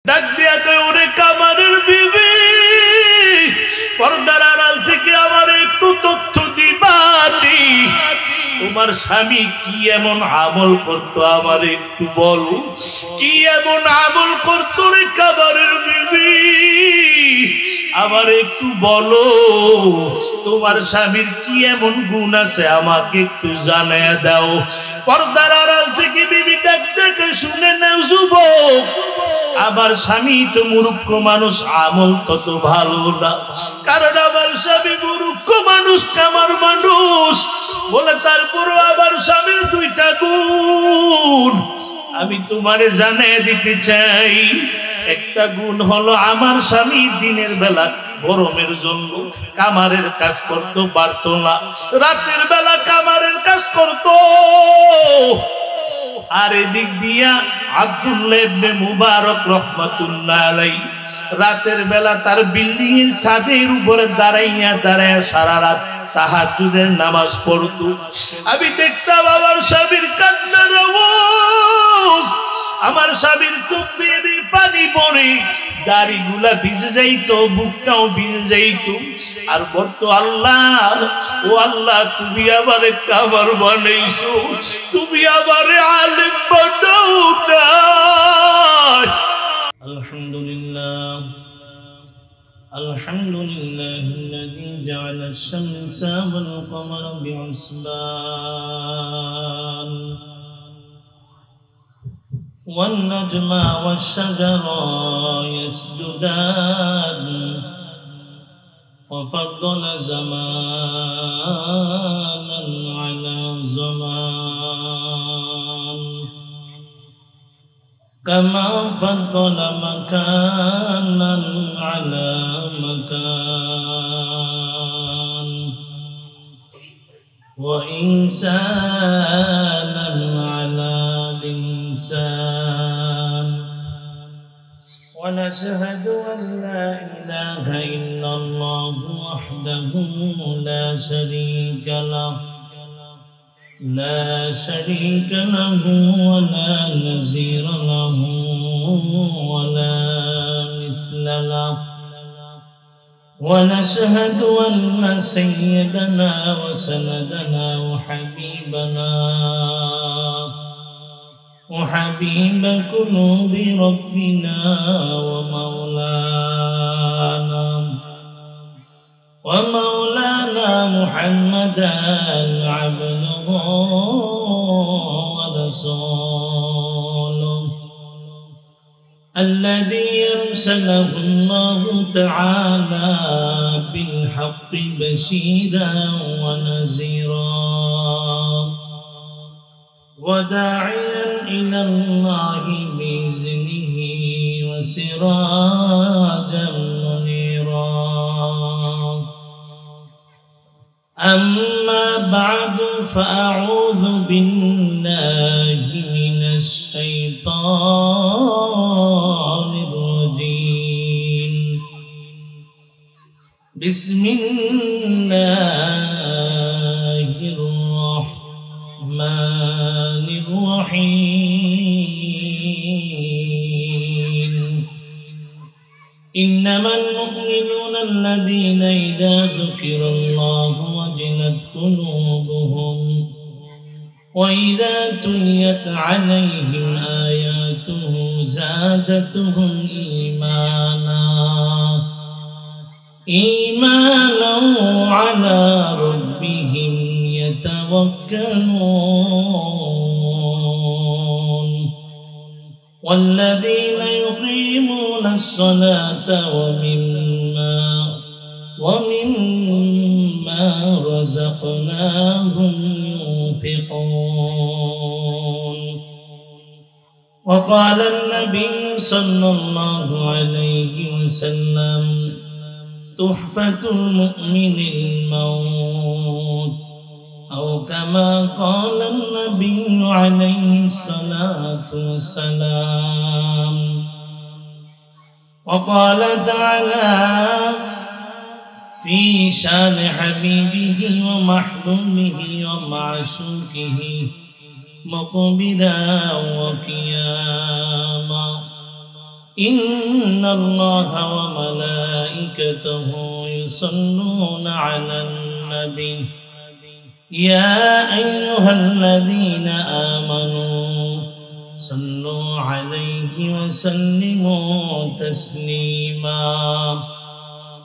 ডাক দিয়া কয় ওরে কামারের বিবি পর্দার আড়াল থেকে আমার একটু তথ্য দিবানি তোমার স্বামী কি এমন আমল করতো আমার একটু বলো কি এমন আমল করতো রে কামারের বিবি আবার একটু বলো তোমার স্বামীর কি এমন গুণ আছে আমাকে একটু জানায়া দাও পর্দার আড়াল থেকে বিবি ডাক দেখে শুনে নাও যুবক আমার স্বামী তো মূর্খ মানুষ আমল তত ভালো না কারণ আমার স্বামী মূর্খ মানুষ কামার মানুষ বলে তারপরও আমার স্বামীর দুইটা গুণ আমি তোমারে জানিয়ে দিতে চাই একটা গুণ হলো আমার স্বামী দিনের বেলা গরমের জন্য কামারের কাজ করতে পারতো না রাতের বেলা কামারের কাজ করতো আর এদিক দিয়া আব্দুল্লাহ ইবনে মুবারক রাহমাতুল্লাহ আলাইহি রাতের বেলা তার বিল্ডিং এর ছাদের উপরে দাঁড়াইয়া সারা রাত তাহাজ্জুদের নামাজ পড়তো আমি দেখতাম আমার স্বামীর কান্নার আওয়াজ আমার স্বামীর চোখ দিয়ে পানি পড়ে দাড়িগুলা ভিজে যাইতো বুকটাও ভিজে যাইতো আর বলতো আল্লাহ ও আল্লাহ তুমি আমারে কামার বানাইছো তুমি আমারে আলেম বানাও না আলহামদুলিল্লাহ الذي جعل الشمس والقمر بحسبان والنجم والشجر يسجدان وفضل زمانا على زمان كما فضل مكانا على مكان وإنسانا على الإنسان ونشهد أن لا إله إلا الله وحده لا شريك له ولا نظير له ولا مثل له ونشهد أن سيدنا وسندنا وحبيب قلوب ربنا ومولانا محمدا عبده ورسوله الذي أرسله الله تعالى بالحق بشيرا ونذيرا وداعيا إلى الله بإذنه وسراجا منيرا أما بعد فأعوذ بالله من الشيطان الرجيم بسم الله الرحمن الرحيم إنما المؤمنون الذين إذا ذكر الله وجلت قلوبهم وإذا تليت عليهم آياته زادتهم إيمانا على ربهم يتوكلون والذين يقيمون الصلاة ومما رزقناهم ينفقون وقال النبي صلى الله عليه وسلم تحفة المؤمن الموت أو كما قال النبي عليه الصلاة والسلام وقال تعالى في شان حبيبه ومحبوبه ومعشوقه مقبلا وقياما إن الله وملائكته يصلون على النبي يا أيها الذين آمنوا صلوا عليه وسلموا تسليما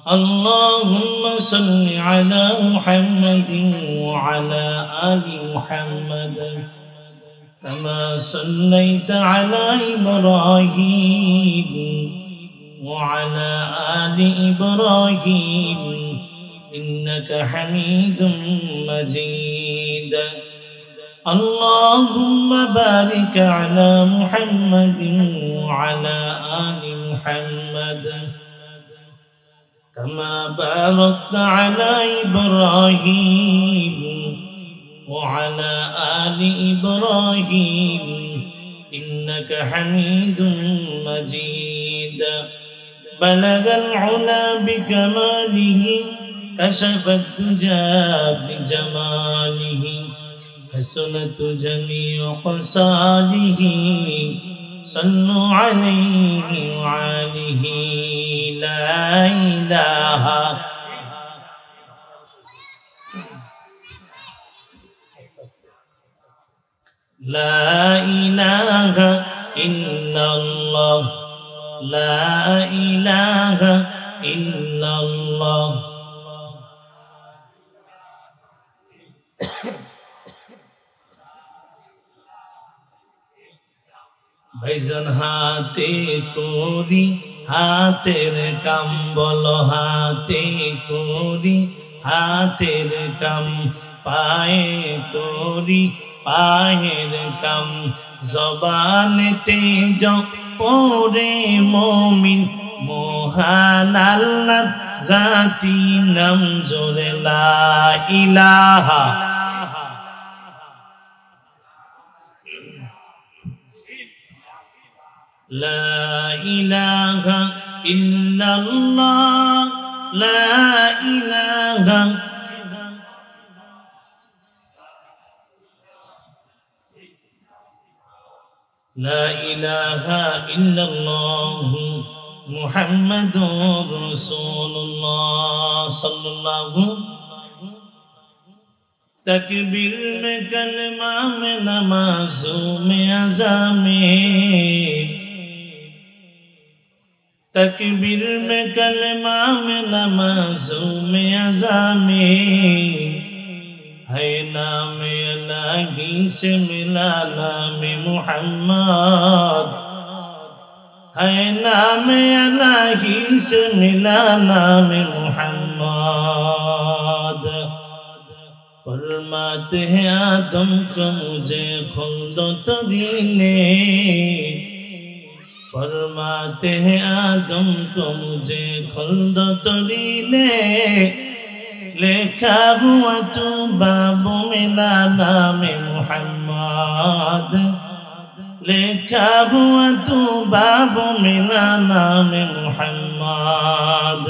اللهم صل على محمد وعلى آل محمد كما صليت على إبراهيم وعلى آل إبراهيم إنك حميد مجيد اللهم بارك على محمد وعلى آل محمد كما باركت على إبراهيم وعلى آل إبراهيم إنك حميد مجيد بلغ العلا بكماله كشف الدجى بجماله حسنت جميع خصاله صلوا عليه وعليه لا إله لا إله إلا الله لا إله إلا الله ভাইজান হাতে করি হাতের কাম বলো হাতে করি হাতের কাম পায়ে করি পায়ের কাম জবানেতে পড়ে মুমিন মহান আল্লাহ জাতি নাম জোরে লা ইলাহা لا إله إلا الله لا إله لا إله إلا الله محمد رسول الله صلى الله تکبیر میں کلمہ میں نمازوں میں اذان میں تکبیر میں کلمہ میں نمازوں میں اذان میں ہے نام الہی سے ملا نام محمد ہے نام الہی سے ملا نام محمد فرماتے ہیں آدم کو مجھے خلد ترینے فرماتے ہیں آدم کو مجھے خلد ترینے لکھا ہوا تو باب ملا نام محمد لکھا ہوا تو باب ملا نام محمد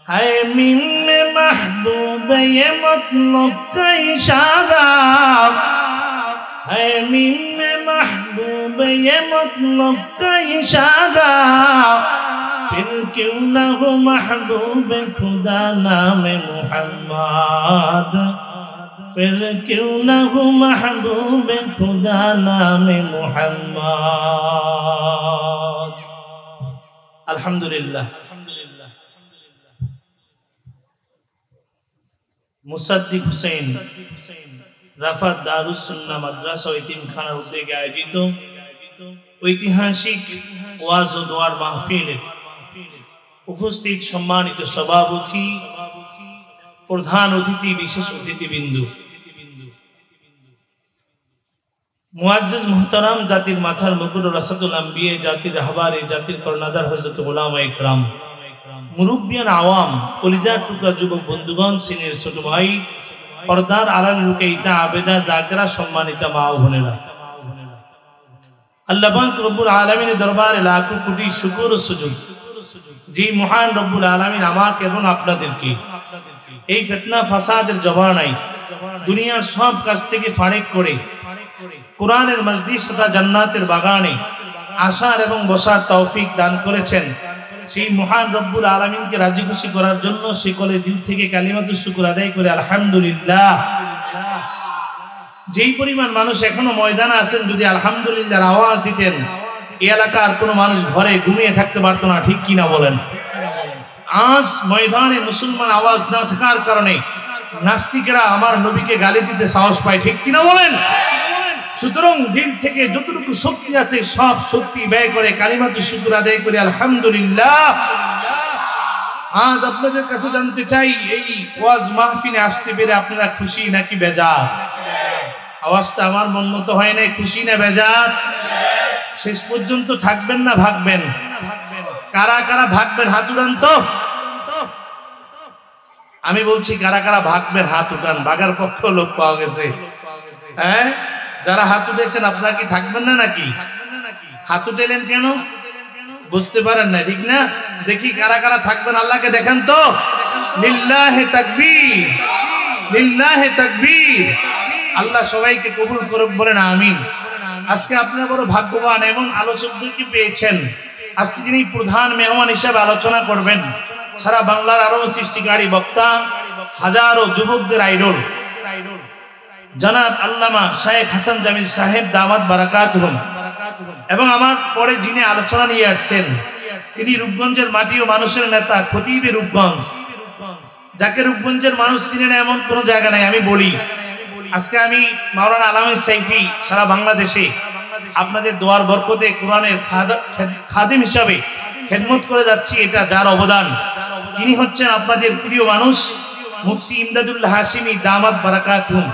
ہے میم میں محبوب یہ مطلب کا اشارہ ہے میم میں محبوب یہ مطلب کا اشارہ پھر کیوں نہ ہو محبوب خدا نام محمد پھر کیوں نہ ہو محبوب خدا نام محمد الحمدللہ মুসাদ্দিক হুসেন রাফাত দারুস সুন্নাহ মাদ্রাসা ও ইতিমখানার উদ্যোগে আয়োজিত ঐতিহাসিক ওয়াজ ও দোয়ার মাহফিলে উপস্থিত সম্মানিত সভাপতি প্রধান অতিথি বিশেষ অতিথিবৃন্দ মুআজ্জিজ মুহতারাম জাতির মাথার মুকুট রাসাতুল আম্বিয়া জাতির রাহবারে জাতির কর্ণধার হযরত উলামায়ে ইকরাম মুরব্বিয়ান আওয়াম কলিজার টুকরা যুবক বন্ধুগণ সিনিয়র ছোট ভাই পর্দার আড়াল রুকাইতা আবেদা জাকরা সম্মানিত মা ও বোনেরা আল্লাহ পাক রব্বুল আলামিনের দরবারে লাখো কোটি শুকর ও সুজুদ যে মহান রব্বুল আলামিন আমাকে এবং আপনাদেরকে এই ফিতনা ফাসাদের জমানায় দুনিয়ার সব কাজ থেকে ফারেক করে কোরআনের মজলিস তথা জান্নাতের বাগানে আসার এবং বসার তৌফিক দান করেছেন, সেই মহান রব্বুল আলামিনকে রাজি খুশি করার জন্য সকলে দিল থেকে কালিমাতুশ শুকর আদায় করে আলহামদুলিল্লাহ। যেই পরিমাণ মানুষ এখনো ময়দানে আছেন, যদি আলহামদুলিল্লাহর আওয়াজ দিতেন, এই এলাকার কোনো মানুষ ঘরে ঘুমিয়ে থাকতে পারতো না, ঠিক কিনা বলেন? আজ ময়দানে মুসলমান আওয়াজ না থাকার কারণে নাস্তিকেরা আমার নবীকে গালি দিতে সাহস পায়, ঠিক কিনা বলেন? সুতরাং দিল থেকে যতটুকু শক্তি আছে সব শক্তি ব্যয় করে কালিমাতুশ শুকর আদায় করে আলহামদুলিল্লাহ। আজ আপনাদের কাছে জানতে চাই, এই ওয়াজ মাহফিলে আসতে পেরে আপনারা খুশি নাকি বেজার? আওয়াজটা আমার মন মতো হয় নাই, খুশি না বেজার? শেষ পর্যন্ত থাকবেন না ভাগবেন? কারা কারা ভাগবেন হাত উঠান তো। আমি বলছি কারা কারা ভাগবেন হাত উঠান। ভাগার পক্ষ লোক পাওয়া গেছে। হ্যাঁ, যারা হাত উঠেছেন আপনারা কি থাকবেন না নাকি? হাত উঠেলেন কেন বুঝতে পারেন না, ঠিক না? দেখি কারা কারা থাকবেন, আল্লাহকে দেখেন তো। লিল্লাহে তাকবীর, লিল্লাহে তাকবীর। আল্লাহ সবাইকে কবুল করুক, বলেন আমিন। আজকে আপনারা বড় ভাগ্যবান, এমন আলোচকদেরকে পেয়েছেন। আজকে যিনি প্রধান মেহমান হিসেবে আলোচনা করবেন, সারা বাংলার আরো সৃষ্টিকারী বক্তা, হাজারো যুবকদের আইডল জনাব আল্লামা শায়েখ হাসান জামিল সাহেব দামাত বারাকাতুহুম। এবং আমার পরে যিনি আলোচনা নিয়ে আসছেন, তিনি রূপগঞ্জের মাটি ও মানুষের নেতা, খতিবে রূপগঞ্জ। যাকে রূপগঞ্জের মানুষ চিনে না এমন কোনো জায়গা নাই। আমি বলি, আজকে আমি মাওলানা আলামী সাইফি সারা বাংলাদেশে আপনাদের দোয়ার বরকতে কোরআনের খাদিম হিসাবে খেদমত করে যাচ্ছি। এটা যার অবদান, তিনি হচ্ছেন আপনাদের প্রিয় মানুষ মুফতি ইমদাদুল্লাহ হাশিমি দামাত বারাকাতুহুম।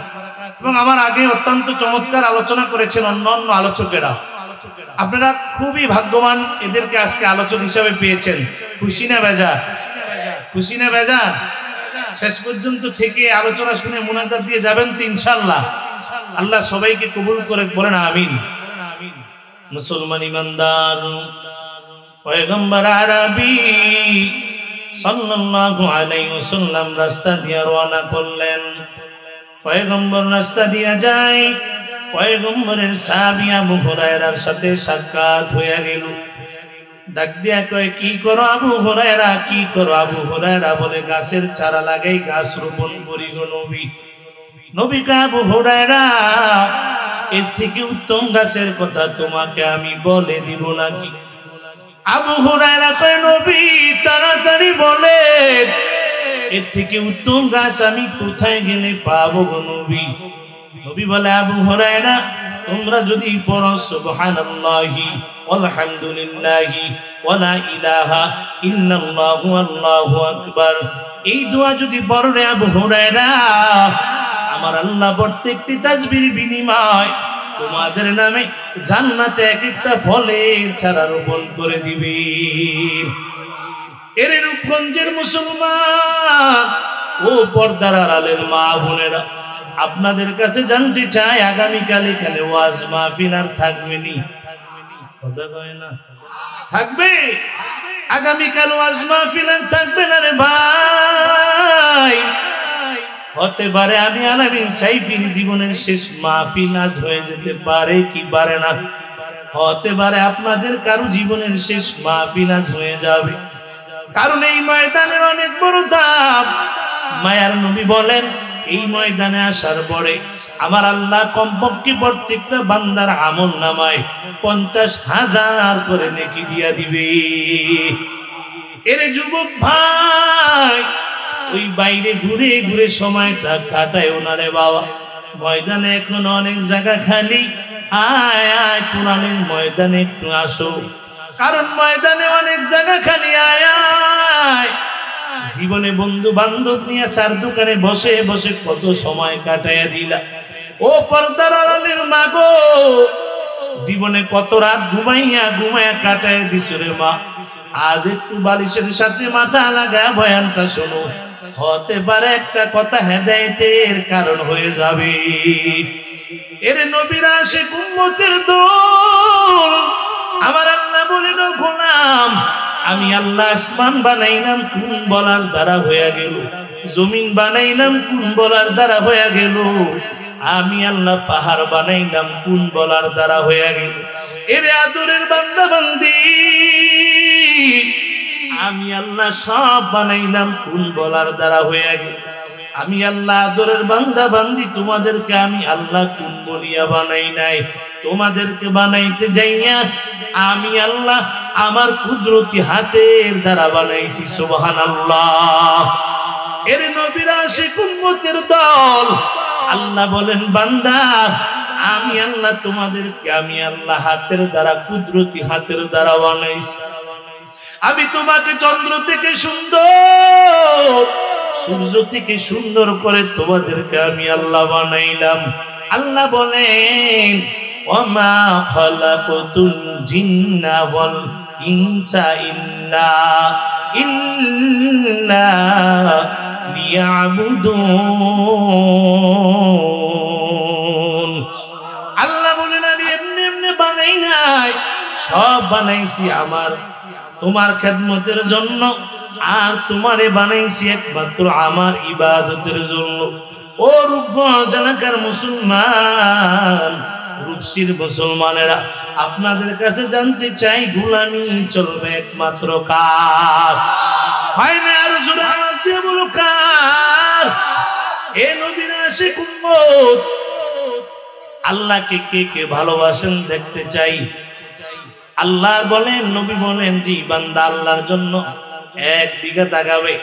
এবং আমার আগে অত্যন্ত চমৎকার আলোচনা করেছেন অন্যান্য আলোচকেরা। আপনারা খুবই ভাগ্যবান, এদেরকে আজকে আলোচক হিসাবে পেয়েছেন। খুশি না বেজার? খুশি না বেজার? শেষ পর্যন্ত থেকে আলোচনা শুনে মুনাজাত দিয়ে যাবেন তো ইনশাআল্লাহ। আল্লাহ সবাইকে কবুল করে, বলেন আমিন। মুসলমান ইমানদার পয়গম্বর আরবি সাল্লাল্লাহু আলাইহি ওয়াসাল্লাম রাস্তা দিয়ে রওনা করলেন। পয়গম্বর রাস্তা দিয়ে যায়, পয়গম্বরের সাহাবী আবু হুরায়রার সাথে সাক্ষাৎ হয়ে গেল। ডাক দিয়া কয়, কি করো আবু হুরায়রা, কি করো আবু হুরায়রা? বলে, গাছের চারা লাগাই, গাছ রোপণ করি গো নবী। নবী কয়, আবু হুরায়রা, এর থেকে উত্তম গাছের কথা তোমাকে আমি বলে দিব নাকি? আবু হুরায়রা কয়, নবী তাড়াতাড়ি বলেন, এর থেকে উত্তম গাছ আমি কোথায় গেলে পাবো গো নবী? নবী বলে, আবু হুরায়রা, তোমরা যদি পড়ো সুবহানাল্লাহি আলহামদুলিল্লাহি ওয়ালা ইলাহা ইল্লাল্লাহু আল্লাহু আকবার, এই দোয়া যদি পড়ো রে আবু হুরায়রা, আমার আল্লাহ প্রত্যেকটি তাসবির বিনিময় তোমাদের নামে জান্নাতে এক একটা ফলের চারা রোপণ করে দিবে। এর রূপগঞ্জের মুসলমান ও পর্দার আড়ালের মা বোনেরা, আপনাদের কাছে জানতে চাই, আগামীকাল এখানে ওয়াজ মাহফিল আর থাকবেনি? কথা কয় না? থাকবে? আগামীকাল ওয়াজ মাহফিল আর থাকবে না রে ভাই। হতে পারে আমি আলামী সাইফির জীবনের শেষ মাহফিল আজ হয়ে যেতে পারে, কি পারে না? হতে পারে আপনাদের কারো জীবনের শেষ মাহফিল আজ হয়ে যাবে। কারণ এই ময়দানের অনেক বড় দাম। মায়ার নবী বলেন, এই ময়দানে আসার পরে আমার আল্লাহ কমপক্ষে প্রত্যেকটা বান্দার আমল নামায় 50,000 করে নেকি দিয়া দিবে। এর যুবক ভাই, ওই বাইরে ঘুরে ঘুরে সময়টা কাটায় ওনারে বাবা। ময়দানে এখন অনেক জায়গা খালি, আয় আয় কোরআনের ময়দানে একটু আসো, কারণ ময়দানে অনেক জায়গা খালি। আয় আয়, জীবনে বন্ধু বান্ধব নিয়ে চার দোকানে বসে বসে কত সময় কাটাইয়া দিলা। ও পর্দার আড়ালের মা গো, জীবনে কত রাত ঘুমাইয়া ঘুমাইয়া কাটাইয়া দিছো রে মা। আজ একটু বালিশের সাথে মাথা লাগায় বয়ানটা শোনো, হতে পারে একটা কথা হেদায়েতের কারণ হয়ে যাবে। এর নবীরা সে উম্মতের দল। আমার আল্লাহ বলেন, গোলাম, আমি আল্লাহ আসমান বানাইলাম কোন বলার দ্বারা হয়ে গেল, জমিন বানাইলাম কোন বলার দ্বারা হয়ে গেল, আমি আল্লাহ পাহাড় বানাইলাম কোন বলার দ্বারা হয়ে গেল। এরে আদরের বান্দা বান্দি, আমি আল্লাহ সব বানাইলাম কোন বলার দ্বারা হয়ে গেল। আমি আল্লাহ আদরের বান্দা বান্দি, তোমাদেরকে আমি আল্লাহ কোন বলিয়া বানাই নাই, তোমাদেরকে বানাইতে যাইয়া আমি আল্লাহ আমার কুদরতি হাতের দ্বারা বানাইছি। সুবহানাল্লাহ। এর নবীরা আশিক উম্মতের দল, আল্লাহ বলেন বান্দা আমি আল্লাহ তোমাদেরকে আমি আল্লাহ হাতের দ্বারা কুদরতি হাতের দ্বারা বানাইছি। আমি তোমাকে চন্দ্র থেকে সুন্দর, সূর্য থেকে সুন্দর করে তোমাদেরকে আমি আল্লাহ বানাইলাম। আল্লাহ বলেন ওয়ামা খালাকাতুল জিন্না ওয়াল ইনসা ইল্লা লিয়াবুদুন। আল্লাহ বলেন আমি এমনি এমনি বানাই নাই, সব বানাইছি আমার তোমার খেদমতের জন্য, আর তোমারে বানাইছি একমাত্র আমার ইবাদতের জন্য। ও রূপগঞ্জ এলাকার মুসলমান, রূপসীর মুসলমানেরা, আপনাদের কাছে জানতে চাই গোলামি চলবে একমাত্র কার? হয় না? আর জোরে আওয়াজ দিয়ে বলো কার? এ নবীর আশিক উম্মত, আল্লাহকে কে কে ভালোবাসেন দেখতে চাই। আল্লাহ বলেন, নবী বলেন, যে বান্দা আল্লাহর জন্য 1 বিঘা তাকাবে,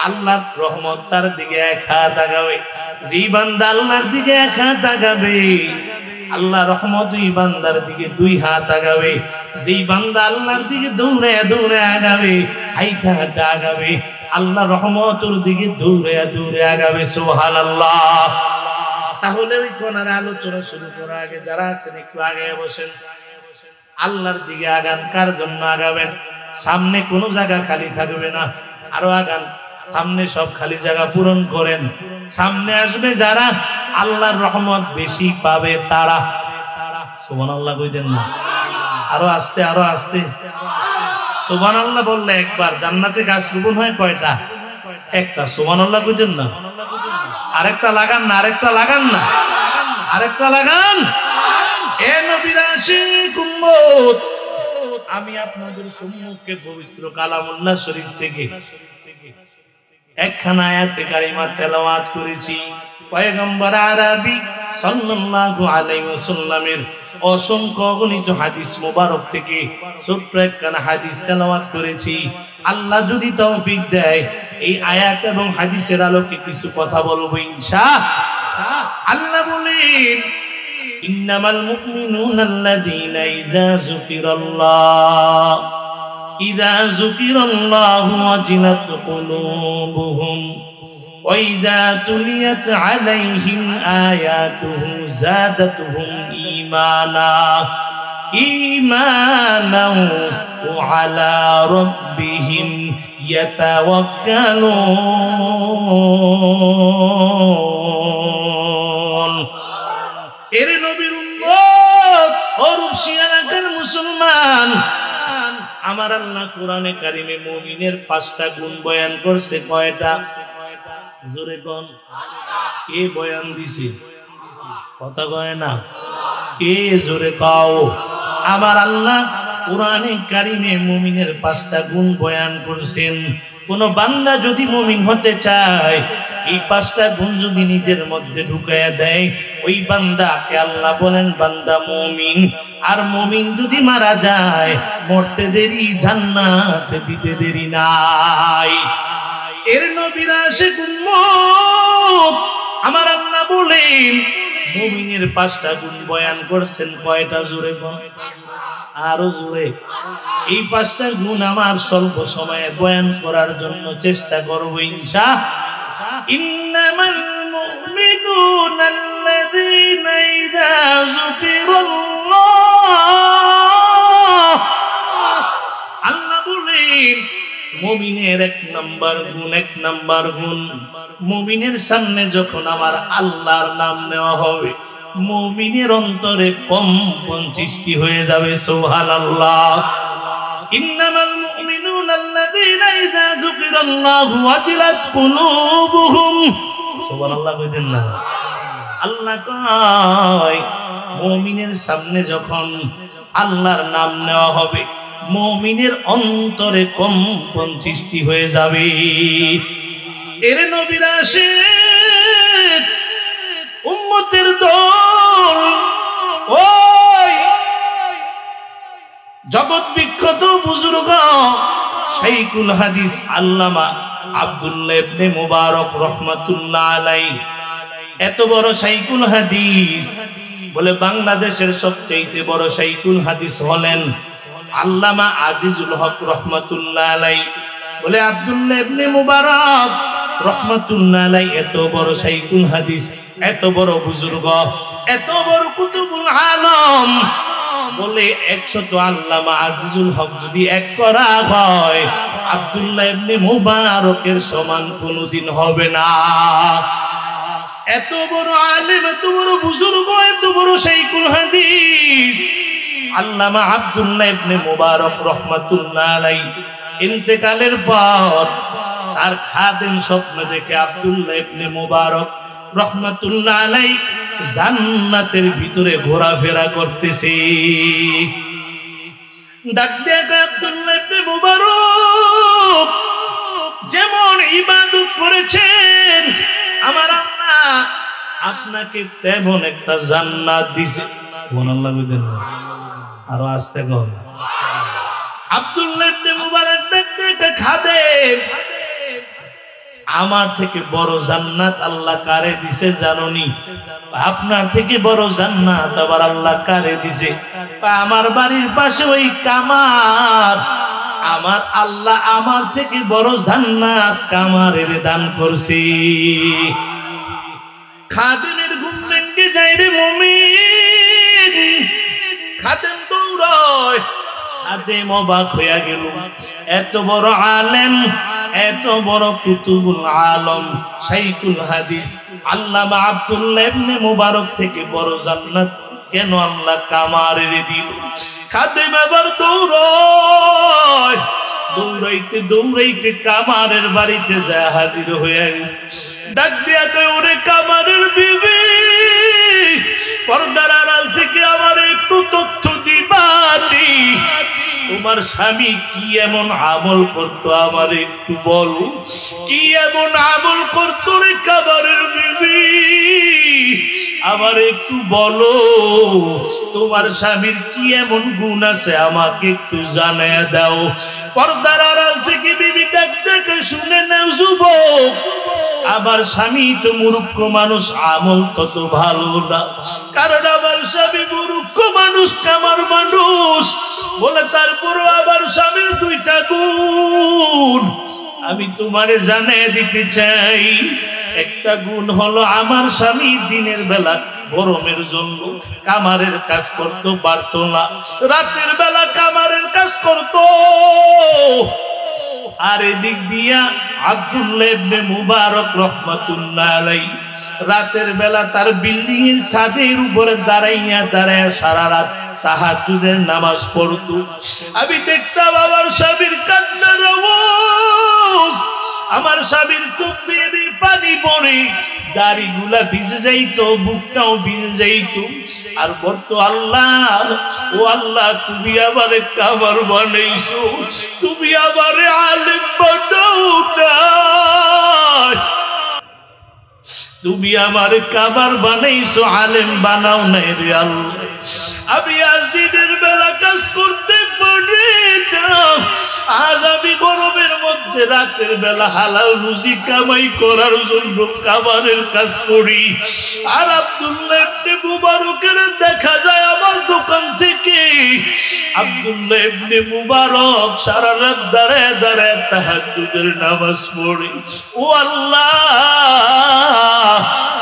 আল্লাহর রহমত তার দিকে 1 হাত তাকাবে। যে বান্দা আল্লাহর দিকে 1 হাত তাকাবে, আল্লাহ রহমত ওই বান্দার দিকে 2 হাত তাকাবে। যেই বান্দা আল্লাহর দিকে দৌড়ে দৌড়ে আগাবে, হাইটা হাইটা আগাবে, আল্লাহ রহমতের দিকে দৌড়ে দৌড়ে আগাবে। সুবহানাল্লাহ। তাহলে ওই কোনার আলোচনা শুরু করার আগে যারা আছেন একটু আগে বসেন। আল্লাহর দিকে আগান। কার জন্য আগাবেন? সামনে কোনো জায়গা খালি থাকবে না, আরো আগান, সামনে সব খালি জায়গা পূরণ করেন। সামনে আসবে যারা আল্লাহর রহমত বেশি পাবে তারা। সুবহানাল্লাহ কইতেন না? আরো আস্তে, আরো আস্তে। সুবহানাল্লাহ বললে একবার জান্নাতে গাছ রোপণ হয় কয়টা? একটা। সুবহানাল্লাহ কইতেন না? আরেকটা লাগান না, আরেকটা লাগান না, আরেকটা লাগান। এ নবীর আশিক উম্মত, আমি আপনাদের সম্মুখে পবিত্র কালামুল্লাহ শরীফ থেকে একখানা আয়াতে কারিমা তেলাওয়াত করেছি। পয়গম্বর আরবি সাল্লাল্লাহু আলাইহি ওয়াসাল্লামের অসংখ্য অগণিত হাদিস মোবারক থেকে ছোট্ট একখানা হাদিস তেলাওয়াত করেছি। আল্লাহ যদি তৌফিক দেয় এই আয়াত এবং হাদিসের আলোকে কিছু কথা বলবো ইনশাআল্লাহ। আল্লাহ বলেন ইন্নামাল মুমিনুনা আল্লাযীনা ইযা যুকিরাল্লাহু ওয়াজিলাত কুলুবুহুম ওয়া ইযা তুলিয়াত আলাইহিম আয়াতুহু যাদাতুহুম ঈমানাও ওয়া আলা রাব্বিহিম ইয়াতাওয়াক্কালুন। এর নবীর উম্মত ও রূপসী এলাকার মুসলমান, আমার আল্লাহ কোরআনে কারিমে মুমিনের 5টা গুণ বয়ান করছে। কয়টা? জোরে কোন? কে বয়ান দিছে? কথা কয় না? কে? জোরে কাও। আমার আল্লাহ কোরআনে কারিমে মুমিনের 5টা গুণ বয়ান করছেন। কোন বান্দা যদি মুমিন হতে চায়, এই 5টা গুণ যদি নিজের মধ্যে ঢুকায়া দেয়, ওই বান্দাকে আল্লাহ বলেন বান্দা মুমিন। আর মুমিন যদি মারা যায়, মরতে দেরি, জান্নাতে দিতে দেরি নাই। এর নবীর আশিক উম্মত, আমার আল্লাহ বলেন মুমিনের 5টা গুণ বয়ান করছেন। কয়টা? জোরে বল, আরো জোরে। এই 5টা গুণ আমার স্বল্প সময়ে বয়ান করার জন্য চেষ্টা করব ইনশাআল্লাহ। ইন্নামাল মুমিনুনা আল্লাযীনা ইযা যুকিরাল্লাহ, আল্লাহ বলেন মুমিনের 1 নাম্বার গুণ, মুমিনের সামনে যখন আমার আল্লাহর নাম নেওয়া হবে, মুমিনের অন্তরে কম্পন সৃষ্টি হয়ে যাবে। সুবহানাল্লাহ। ইন্নামাল মুমিনুনা আল্লাযীনা ইযা যুকিরাল্লাহু ওয়াজিলাত কুলুবুহুম। সুবহানাল্লাহ কইতেন না? আল্লাহ কয় মুমিনের সামনে যখন আল্লাহর নাম নেওয়া হবে, মুমিনের অন্তরে কম্পন সৃষ্টি হয়ে যাবে। এর নবীরা আসে উম্মতের দল, ওই জগৎ বিখ্যাত বুজুর্গ শাইখুল হাদিস আল্লামা আব্দুল্লাহ ইবনে মুবারক রাহমাতুল্লাহ আলাইহি, এত বড় শাইখুল হাদিস, বলে বাংলাদেশের সবচেয়ে বড় শাইখুল হাদিস হলেন আল্লামা আজিজুল হক রাহমাতুল্লাহ আলাইহি। বলে আব্দুল্লাহ ইবনে মুবারক রাহমাতুল্লাহ আলাইহি এত বড় শাইখুল হাদিস, এত বড় বুজুর্গ, এত বড় কুতুবুল আলম, বলে 100 আল্লামা আজিজুল হক যদি এক করা হয় আব্দুল্লাহ ইবনে মুবারকের সমান কোনদিন হবে না। এত বড় আলেম, এত বড় বুজুর্গ, এত বড় শাইখুল হাদিস আল্লামা আব্দুল্লাহ ইবনে মুবারক রাহমাতুল্লাহ আলাইহি ইন্তেকালের পর আর খাদেম স্বপ্ন দেখে আব্দুল্লাহ ইবনে মুবারক রাহমাতুল্লাহ আলাইহি জান্নাতের ভিতরে ঘোরাফেরা করতেছে। ডাক দিয়ে আব্দুল্লাহ ইবনে মুবারক যেমন ইবাদত করেছেন আমার আল্লাহ আপনাকে তেমন একটা জান্নাত দিয়েছে। সুবহানাল্লাহ বলেন, আরো আস্তে কর। আব্দুল্লাহ ইবনে মুবারক দেখতে খাদেম, আমার থেকে বড় জান্নাত আল্লাহ কারে দিছে জানোনি? আপনার থেকে বড় জান্নাত আবার আল্লাহ কারে দিছে? আমার বাড়ির পাশে ওই কামার, আমার আল্লাহ আমার থেকে বড় জান্নাত কামারের দান করছি। খাদেমের ঘুম ভেঙে যায় রে মুমিন, খাদেম দৌড়ায়, খাদেম অবাক হইয়া গেল, এত বড় আলেম, এত বড় কুতুবুল আলম শাইখুল হাদিস আল্লামা আব্দুল্লাহ ইবনে মুবারক থেকে বড় জান্নাত কেন আল্লাহ কামারের দিল? খাদেম আবার দৌড়ায়, দৌড়াইতে দৌড়াইতে কামারের বাড়িতে যায় হাজির হয়ে গেছে। ডাক দিয়া কয়, ওরে কামারের বিবি, পর্দার আড়াল থেকে আমার একটু তথ্য দিবানি, তোমার স্বামী কি এমন আমল করতো আমার একটু বলো, কি এমন আমল করতো রে কামারের বিবি, আমার একটু বলো, তোমার স্বামীর কি এমন গুণ আছে আমাকে একটু জানায় দাও। পর্দার আড়াল থেকে বিবি ডাক দেখে শুনে নাও যুবক, আমার স্বামী তো মূর্খ মানুষ, আমল তত ভালো না, কারণ আমার স্বামী মূর্খ মানুষ, কামার মানুষ, বলে তারপরও আমার স্বামীর 2টা গুণ আমি তোমারে জানিয়ে দিতে চাই। একটা গুণ হলো আমার স্বামী দিনের বেলা গরমের জন্য কামারের কাজ করতে পারতো না, রাতের বেলা কামারের কাজ করতো। আর এদিক দিয়া আব্দুল্লাহ ইবনে মুবারক রাহমাতুল্লাহ আলাইহি রাতের বেলা তার বিল্ডিং এর ছাদের উপরে দাঁড়াইয়া দাঁড়াইয়া সারা রাত তাহাজ্জুদের নামাজ পড়তো। আমি দেখতাম আমার স্বামীর কান্নার আওয়াজ, আমার স্বামীর চোখ দিয়ে পানি পড়ে, দাড়িগুলা ভিজে যাইতো, বুকটাও ভিজে যাইতো। আর বলতো, আল্লাহ, ও আল্লাহ, তুমি আমারে কামার বানাইছো, তুমি আমারে আলেম বানাও না, তুমি আমারে কামার বানাইছো, আলেম বানাও নাই রে আল্লাহ। আমি আজ দিনের বেলা কাজ করতে পারি না, আজ আমি গরমের মধ্যে রাতের বেলা হালাল রুজি কামাই করার জন্য কামারের কাজ করি। আর আব্দুল্লাহ ইবনে মুবারকের দেখা যায় আমার দোকান থেকে আব্দুল্লাহ ইবনে মুবারক সারা রাত দাঁড়ায় দাঁড়ায় তাহাজ্জুদের নামাজ পড়ে। ও আল্লাহ,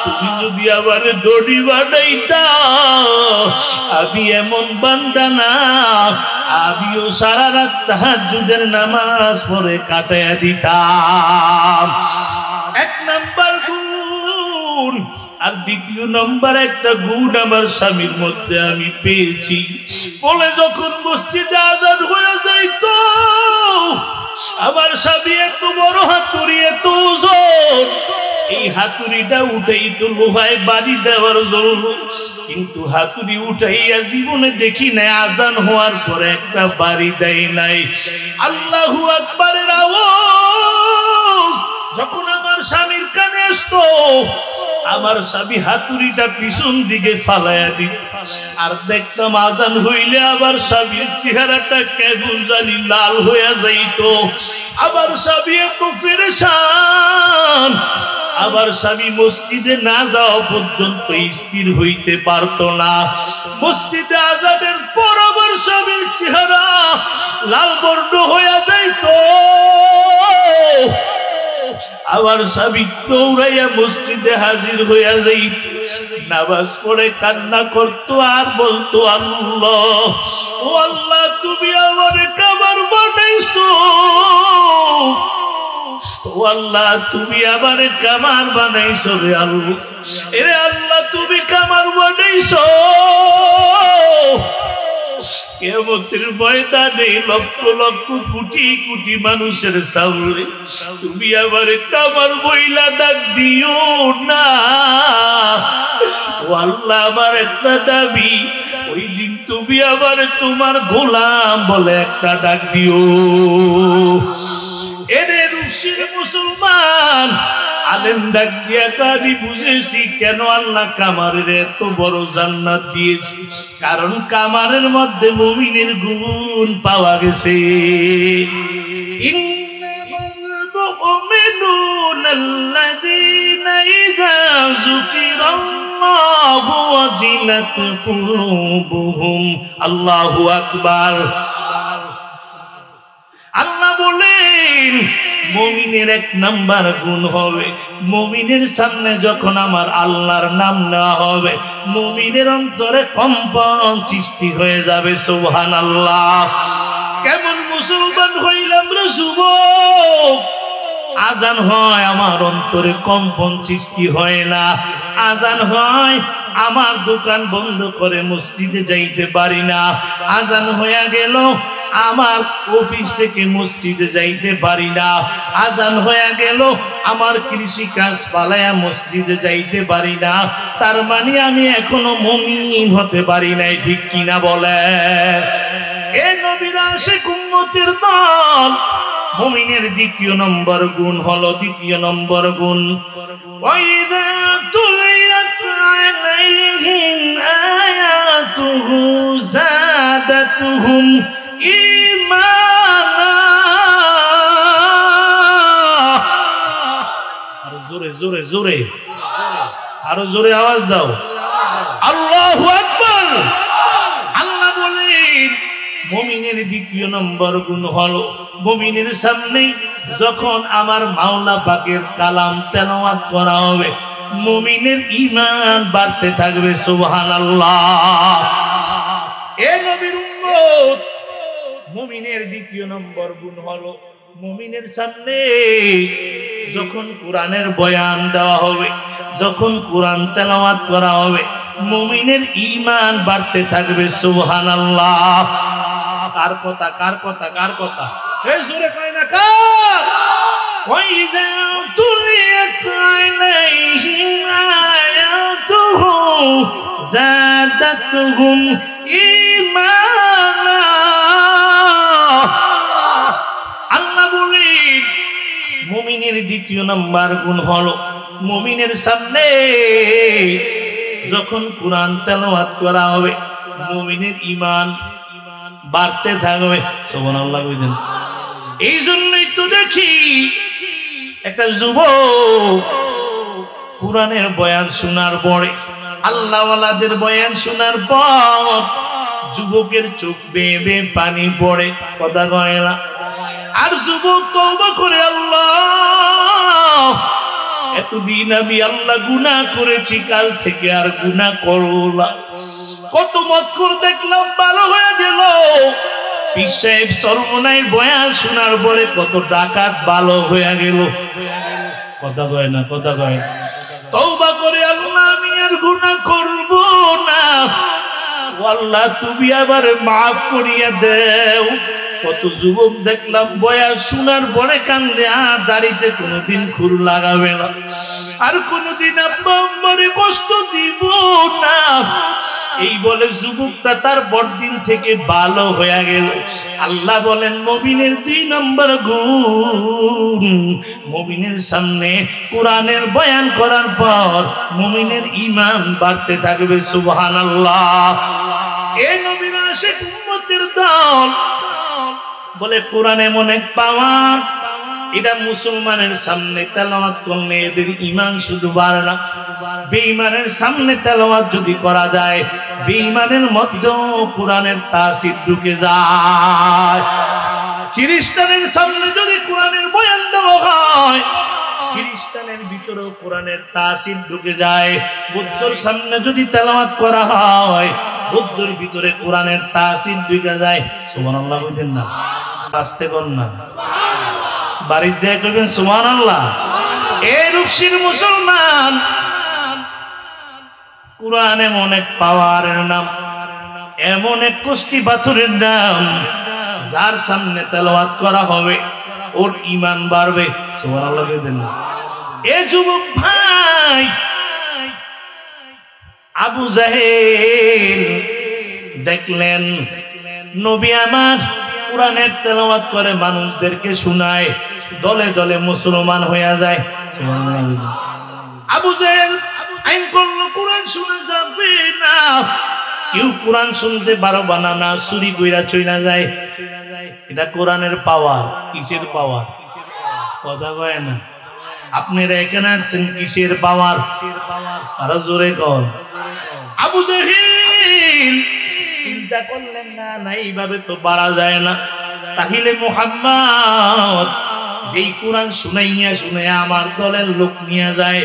তুমি যদি আবার দড়ি বানাইতা, আমি এমন বান্দা না, আমিও সারা রাত তাহাজ্জুদের নামাজ পড়ে কাটাইয়া দিতাম। 1 নাম্বার গুণ। আর 2 নম্বর একটা গুণ আমার স্বামীর মধ্যে আমি পেয়েছি, বলে যখন মসজিদে আযান হয়ে যাইতো আমার স্বামী এত বড় হাতুড়ি, এত ওজন, এই হাতুড়িটা উঠেই তো লোহায় বাড়ি দেওয়ার জন্য, কিন্তু হাতুড়ি উঠাইয়া জীবনে দেখি নাই আজান হওয়ার পরে একটা বাড়ি দেয় নাই। আল্লাহু আকবারের আওয়াজ যখন আমার স্বামীর কানে আসতো, আমার স্বামী হাতুড়িটা পিছন দিকে ফালাইয়া দিত, আর দেখতাম আজান হইলে আবার স্বামীর চেহারাটা কেমন জানি লাল হইয়া যাইত। আবার স্বামী এত পেরেশান, আবার স্বামী মসজিদে না যাওয়া পর্যন্ত স্থির হইতে পারত না। মসজিদে আজানের পর আবার স্বামীর চেহারা লাল বর্ণ হইয়া যাইত। আবার স্বামী দৌড়াইয়া মসজিদে হাজির হইয়া যাইত, নামাজ পড়ে কান্না করতো আর বলতো, আল্লাহ ও আল্লাহ তুমি আমারে কামার বানাইছো, ও আল্লাহ তুমি আমারে কামার বানাইছো রে আল্লাহ, এরে আল্লাহ তুমি কামার বানাইছো। কিয়ামতের ময়দানে লক্ষ লক্ষ কোটি কোটি মানুষের সামনে তুমি আমারে কামার বইলা ডাক দিও না। ও আল্লাহ আমার একটা দাবি, ওই দিন তুমি আমারে তোমার গোলাম বলে একটা ডাক দিও। এরে রূপসীর মুসলমান, আলেম ডাক দিয়া আমি বুঝেছি কেন আল্লাহ কামারের এত বড় জান্নাত দিয়েছে, কারণ কামারের মধ্যে মুমিনের গুণ পাওয়া গেছে। ইন্নামাল মুমিনুনা আল্লাযীনা ইযা যুকিরাল্লাহু ওয়াজিলাত কুলুবুহুম। আল্লাহু আকবার। আল্লাহ বলেন মুমিনের এক নাম্বার গুণ হবে, মুমিনের সামনে যখন আমার আল্লাহর নাম নেওয়া হবে, মুমিনের অন্তরে কম্পন সৃষ্টি হয়ে যাবে। সুবহানাল্লাহ। কেমন মুসলমান হইলাম রে যুবক, আজান হয় আমার অন্তরে কম্পন সৃষ্টি হয় না। আজান হয় আমার দোকান বন্ধ করে মসজিদে যাইতে পারি না। আজান হইয়া গেল আমার অফিস থেকে মসজিদে যাইতে পারি না। আজান হয়ে গেল আমার কৃষি কাজ পালায়া মসজিদে যাইতে পারি না। তার মানে আমি এখনো মুমিন হতে পারি নাই, ঠিক কিনা বলে? এ নবীর আশিক উম্মতের দল, মুমিনের দ্বিতীয় নম্বর গুণ হলো, দ্বিতীয় নম্বর গুণ, ওয়াইদা তুলিয়াত আলাইহিম আয়াতুহু যাদাতুহুম ঈমানা। আরো জোরে জোরে জোরে, আরো জোরে আওয়াজ দাও, আল্লাহু আকবার। আল্লাহ বলেন মুমিনের দ্বিতীয় নম্বর গুণ হলো, মুমিনের সামনে যখন আমার মাওলা পাকের কালাম তেলাওয়াত করা হবে, মুমিনের ঈমান বাড়তে থাকবে। সুবহানাল্লাহ। এ নবীর উম্মত, মুমিনের দ্বিতীয় নম্বর গুণ হলো, মুমিনের সামনে যখন কোরআনের বয়ান দেওয়া হবে, যখন কোরআন তেলাওয়াত করা হবে, মুমিনের ঈমান বাড়তে থাকবে। সুবহানাল্লাহ। কার কথা কার কথা কার কথা? এই জোরে কয় না কার? ওয়াইযা তুলিয়াত আলাইহিম আয়াতুহু যাদাতুহুম ঈমানা। আল্লাহ বলেন মুমিনের দ্বিতীয় নাম্বার গুণ হলো, মুমিনের সামনে যখন কোরআন তেলাওয়াত করা হবে, মুমিনের ঈমান বাড়তে থাকবে। সুবহানাল্লাহ কইতেন। এই জন্যই তো দেখি একটা যুবক কোরআনের বয়ান শোনার পরে, আল্লাহওয়ালাদের বয়ান শোনার পর যুবকের চোখ বেয়ে বেয়ে পানি পড়ে, কথা কয় না। আর যুবক তওবা করে, আল্লাহ এতদিন আমি আল্লাহ গুনাহ করেছি, কাল থেকে আর গুনাহ করব না। কত মতখোর দেখলাম ভালো হয়ে গেল, পীর সাহেব সর্বনাই বয়ান শোনার পরে কত ডাকাত ভালো হয়ে গেল, কথা কয় না কথা কয় না। তওবা করে, আল্লাহ আমি আর গুনাহ করব না, আল্লাহ তুমি আবার মাফ করিয়া দেও। কত যুবক দেখলাম বয়ান শোনার পরে কান্দে, আর দাড়িতে কোনোদিন খুর লাগাবে না, আর কোনোদিন আব্বা আম্মারে কষ্ট দিব না, এই বলে যুবকটা তার পরদিন থেকে ভালো হয়ে গেল। আল্লাহ বলেন মুমিনের 2 নম্বর গুণ, মুমিনের সামনে কোরআনের বয়ান করার পর মুমিনের ঈমান বাড়তে থাকবে। সুবহানাল্লাহ। এই নবীর আশিক উম্মতের দল বলে কোরআন এমন এক পাওয়ার, এটা মুসলমানের সামনে তেলাওয়াত করলে এদের ঈমান শুধু বাড়ে না, বেঈমানের সামনে তেলাওয়াত যদি করা যায় বেঈমানের মধ্যেও কোরআনের তাসির ঢুকে যায়। খ্রিস্টানের সামনে যদি কোরআনের বয়ান দেওয়া হয় খ্রিস্টানের ভিতরেও কোরআনের তাসির ঢুকে যায়। বুদ্ধর সামনে যদি তেলাওয়াত করা হয় বুদ্ধর ভিতরে কোরআনের তাসির ঢুকে যায়। সুবহানাল্লাহ বলেন না, আস্তে কর না, বাড়ি যায় কইবেন সুবহানাল্লাহ। এই রূপসীর মুসলমান, কোরআন এমন এক পাওয়ারের নাম, এমন এক কুষ্টি পাথরের নাম, যার সামনে তেলাওয়াত করা হবে ওর ঈমান বাড়বে। সুবহানাল্লাহ বলেন না। এ যুবক ভাই, আবু জাহেল দেখলেন নবী আমার কোরআনের তেলাওয়াত করে মানুষদেরকে শোনায়, দলে দলে মুসলমান হয়ে যায়। আবু জাহেল আইন করলো কোরআন শোনা যাবে না, কেউ কোরআন শুনতে পারবা না, চুরি কইরা চইলা যায়। এটা কোরআনের পাওয়ার। কিসের পাওয়ার? কথা কয় না। আপনারা এখানে আসছেন কিসের পাওয়ার? আরো জোরে কর। আবু জাহেল চিন্তা করলেন না, এইভাবে তো বাড়া যায় না, তাহলে মুহাম্মদ যেই কোরআন শুনাইয়া শুনাইয়া আমার দলের লোক নিয়ে যায়,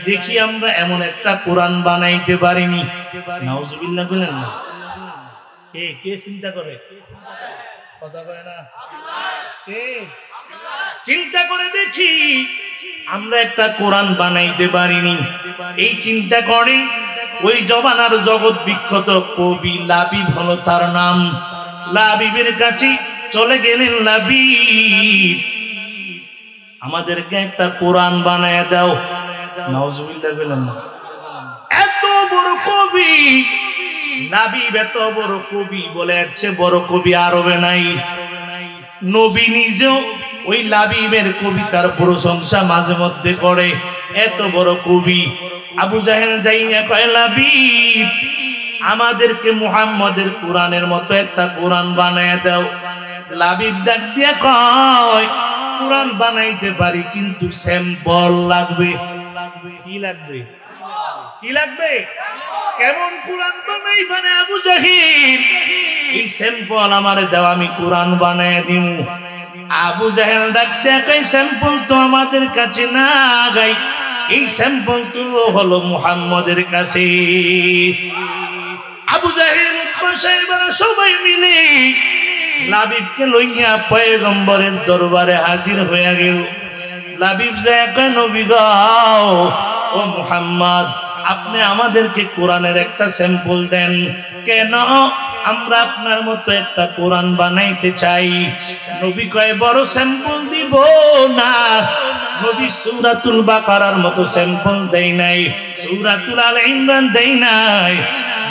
দেখি আমরা এমন একটা কোরআন বানাইতে পারিনি। নাউজুবিল্লাহ বলেন না। কে চিন্তা করে? কথা কয় না। কে চিন্তা করে দেখি আমরা একটা কোরআন বানাইতে পারিনি। এই চিন্তা করে ওই জমানার জগৎ বিখ্যাত কবি লাবিব হলো তার নাম, লাবিবের কাছে চলে গেলেন। লাবিব, আমাদেরকে একটা কোরআন বানায় দাও। নাউজুবিল্লাহ বলেন না। এত বড় কবি লাবিব, এত বড় কবি বলে এর চেয়ে বড় কবি আরবে নাই। নবী নিজেও ওই লাবিবের কবিতার প্রশংসা মাঝে মধ্যে করে। এত বড় কবি। আবু জাহেল যাইয়া কয়, লাবিব আমাদেরকে মুহাম্মদের কোরআনের মতো একটা কোরআন বানায় দাও। লাবিব ডাক দিয়া কয়, কোরআন বানাইতে পারি কিন্তু স্যাম্পল লাগবে। কি লাগবে? কি লাগবে? কেমন কোরআন বানাইবানে আবু জাহেল? এই স্যাম্পল আমারে দাও, আমি কোরআন বানায় দিমু। আবু জাহেল ডাক দিয়া কয়, স্যাম্পল তো আমাদের কাছে না গাই, এই স্যাম্পল তো হলো মুহাম্মদের কাছে। আবু জাহেল সাহেবরা সবাই মিলে লাবিবকে লইয়া পয়গম্বরের দরবারে হাজির হয়ে গেল। লাবিব যায় কয়, নবী গো, ও মুহাম্মদ আপনি আমাদেরকে কোরআনের একটা স্যাম্পল দেন। কেন? আমরা আপনার মতো একটা কোরআন বানাইতে চাই। নবী কয়, বড় স্যাম্পল দিব না। নবী সূরাতুল বাকারার মতো স্যাম্পল দেই নাই, সূরাতুল আল ইমরান দেই নাই।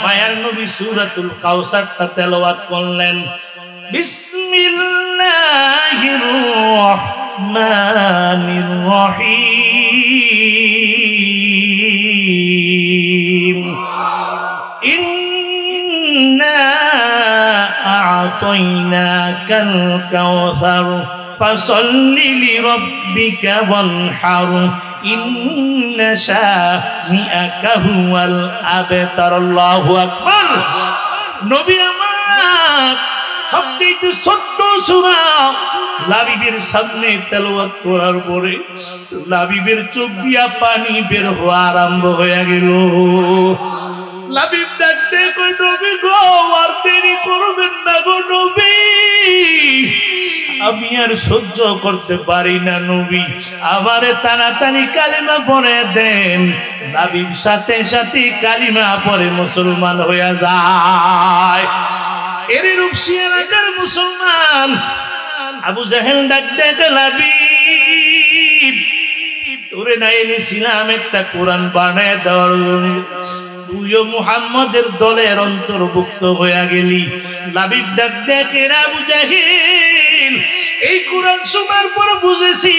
মায়ার নবী সূরাতুল কাউসারটা তেলাওয়াত করলেন। বিসমিল্লাহির রহমানির রহিম। ইন্না আ'তাইনাকাল কাউসার ফাসাল্লি লিরাব্বিকা ওয়ানহার ইন্না শানিআকা হুয়াল আবতার। আল্লাহু আকবার। নবী আমার সবচেয়ে ছোট্ট সূরা লাবিবের সামনে তেলাওয়াত করার পরে লাবিবের চোখ দিয়া পানি বের হওয়া আরম্ভ হয়ে গেল। লাবিব ডাকতে কই, নবী গো, আর দেরি করবেন না গো নবী, আমি আর সহ্য করতে পারি না নবী, আমারে তাড়াতাড়ি কালিমা পড়ে দেন। লাবিব সাথে সাথে কালিমা পড়ে মুসলমান হয়ে যায়। এর রূপসী এলাকার মুসলমান। আবু জাহেল ডাক দেয়, লাবিব তোরে না এনেছিলাম একটা কোরআন বানায় দেওয়ার জন্য, তুইও মুহাম্মদের দলের অন্তর্ভুক্ত হয়ে গেলি। লাবিব ডাক দেখে, আবু জাহেল এই কোরআন শোনার পর বুঝেছি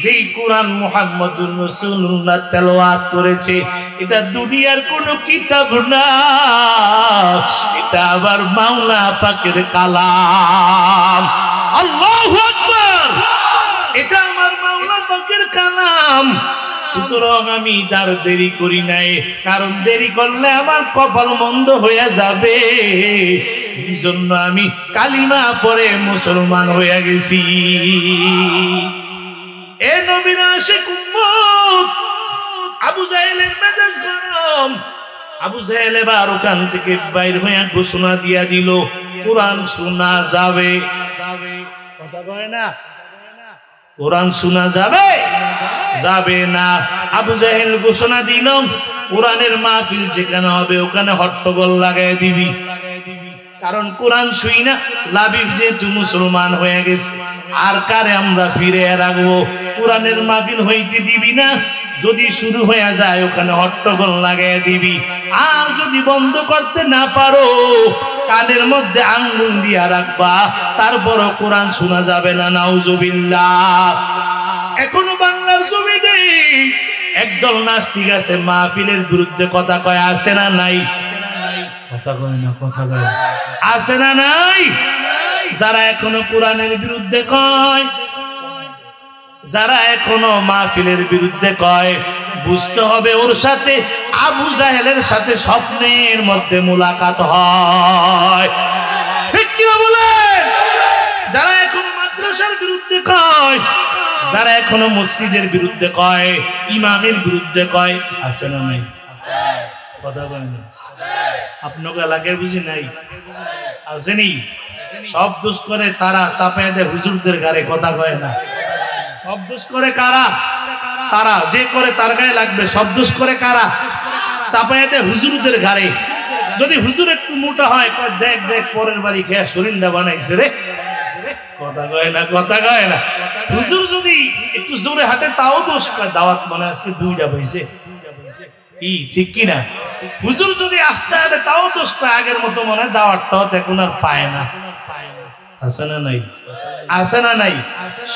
যেই কোরআন মুহাম্মদুর রাসূলুল্লাহ তেলাওয়াত করেছে এটা দুনিয়ার কোন কিতাব না, এটা আবার মাওলা পাকের কালাম। আল্লাহু আকবার, এটা আমার মাওলা পাকের কালাম। সুতরাং আমি তার দেরি করি নাই, কারণ দেরি করলে আমার কপাল মন্দ হয়ে যাবে, এই জন্য আমি কালিমা পড়ে মুসলমান হয়ে গেছি। এ নবীর আশিক উম্মত, আবু জাহেলের মেজাজ গরম। আবু জাহেল এবার ওখান থেকে বাইর হয়ে ঘোষণা দিয়া দিল, কোরআন শোনা যাবে। কথা কয় না, কোরআন শোনা যাবে যাবে না। আবু জাহেল ঘোষণা দিল, কোরআনের মাহফিল যেখানে হবে ওখানে হট্টগোল লাগাই দিবি, কারণ কোরআন শুই না লাবিব যেহেতু মুসলমান হয়ে গেছে, আর কারে আমরা ফিরে রাখবো? কোরআনের মাহফিল হইতে দিবি না, যদি শুরু হয়ে যায় ওখানে হট্টগোল লাগাই দিবি, আর যদি বন্ধ করতে না পারো কানের মধ্যে আঙ্গুল দিয়া রাখবা, তারপরও কোরআন শোনা যাবে না। নাউজুবিল্লাহ। এখনো বাংলার জমিনে একদল নাস্তিক আছে, মাহফিলের বিরুদ্ধে কথা কয়, আছে না নাই? কথা কয় না, কথা কয় আছে না নাই? যারা এখনো কোরআনের বিরুদ্ধে কয়, যারা এখনো মাহফিলের বিরুদ্ধে কয়, বুঝতে হবে ওর সাথে আবু জাহেলের সাথে স্বপ্নের মধ্যে মুলাকাত হয়। ঠিক কি বলে? যারা এখনো মাদ্রাসার বিরুদ্ধে কয়, যারা এখনো মসজিদের বিরুদ্ধে কয়, ইমামের বিরুদ্ধে কয়, আছে না নাই? কথা বলেন না। আপনাকে এলাকায় বুঝি নাই? আসেনি? সব দোষ করে তারা, চাপায় দেয় হুজুরদের গায়ে। কথা কয় না। সব দোষ করে কারা? তারা। যে করে তার গায়ে লাগবে। সব দোষ করে কারা? চাপায় দেয় হুজুরদের গায়ে। যদি হুজুর একটু মোটা হয়, দেখ দেখ পরের বাড়ি খেয়ে শরীরটা বানাইছে রে। কথা কয় না, কথা কয় না। হুজুর যদি একটু জোরে হাঁটে তাও দোষ কয়, দাওয়াত মানে আজকে দুইটা পাইছে। কি ঠিক কিনা? হুজুর যদি আস্তে হাঁটে তাও দোষ কয়, আগের মতো মনে হয় দাওয়াতটাও এখন আর পায় না। আছে না নাই? আছে না নাই?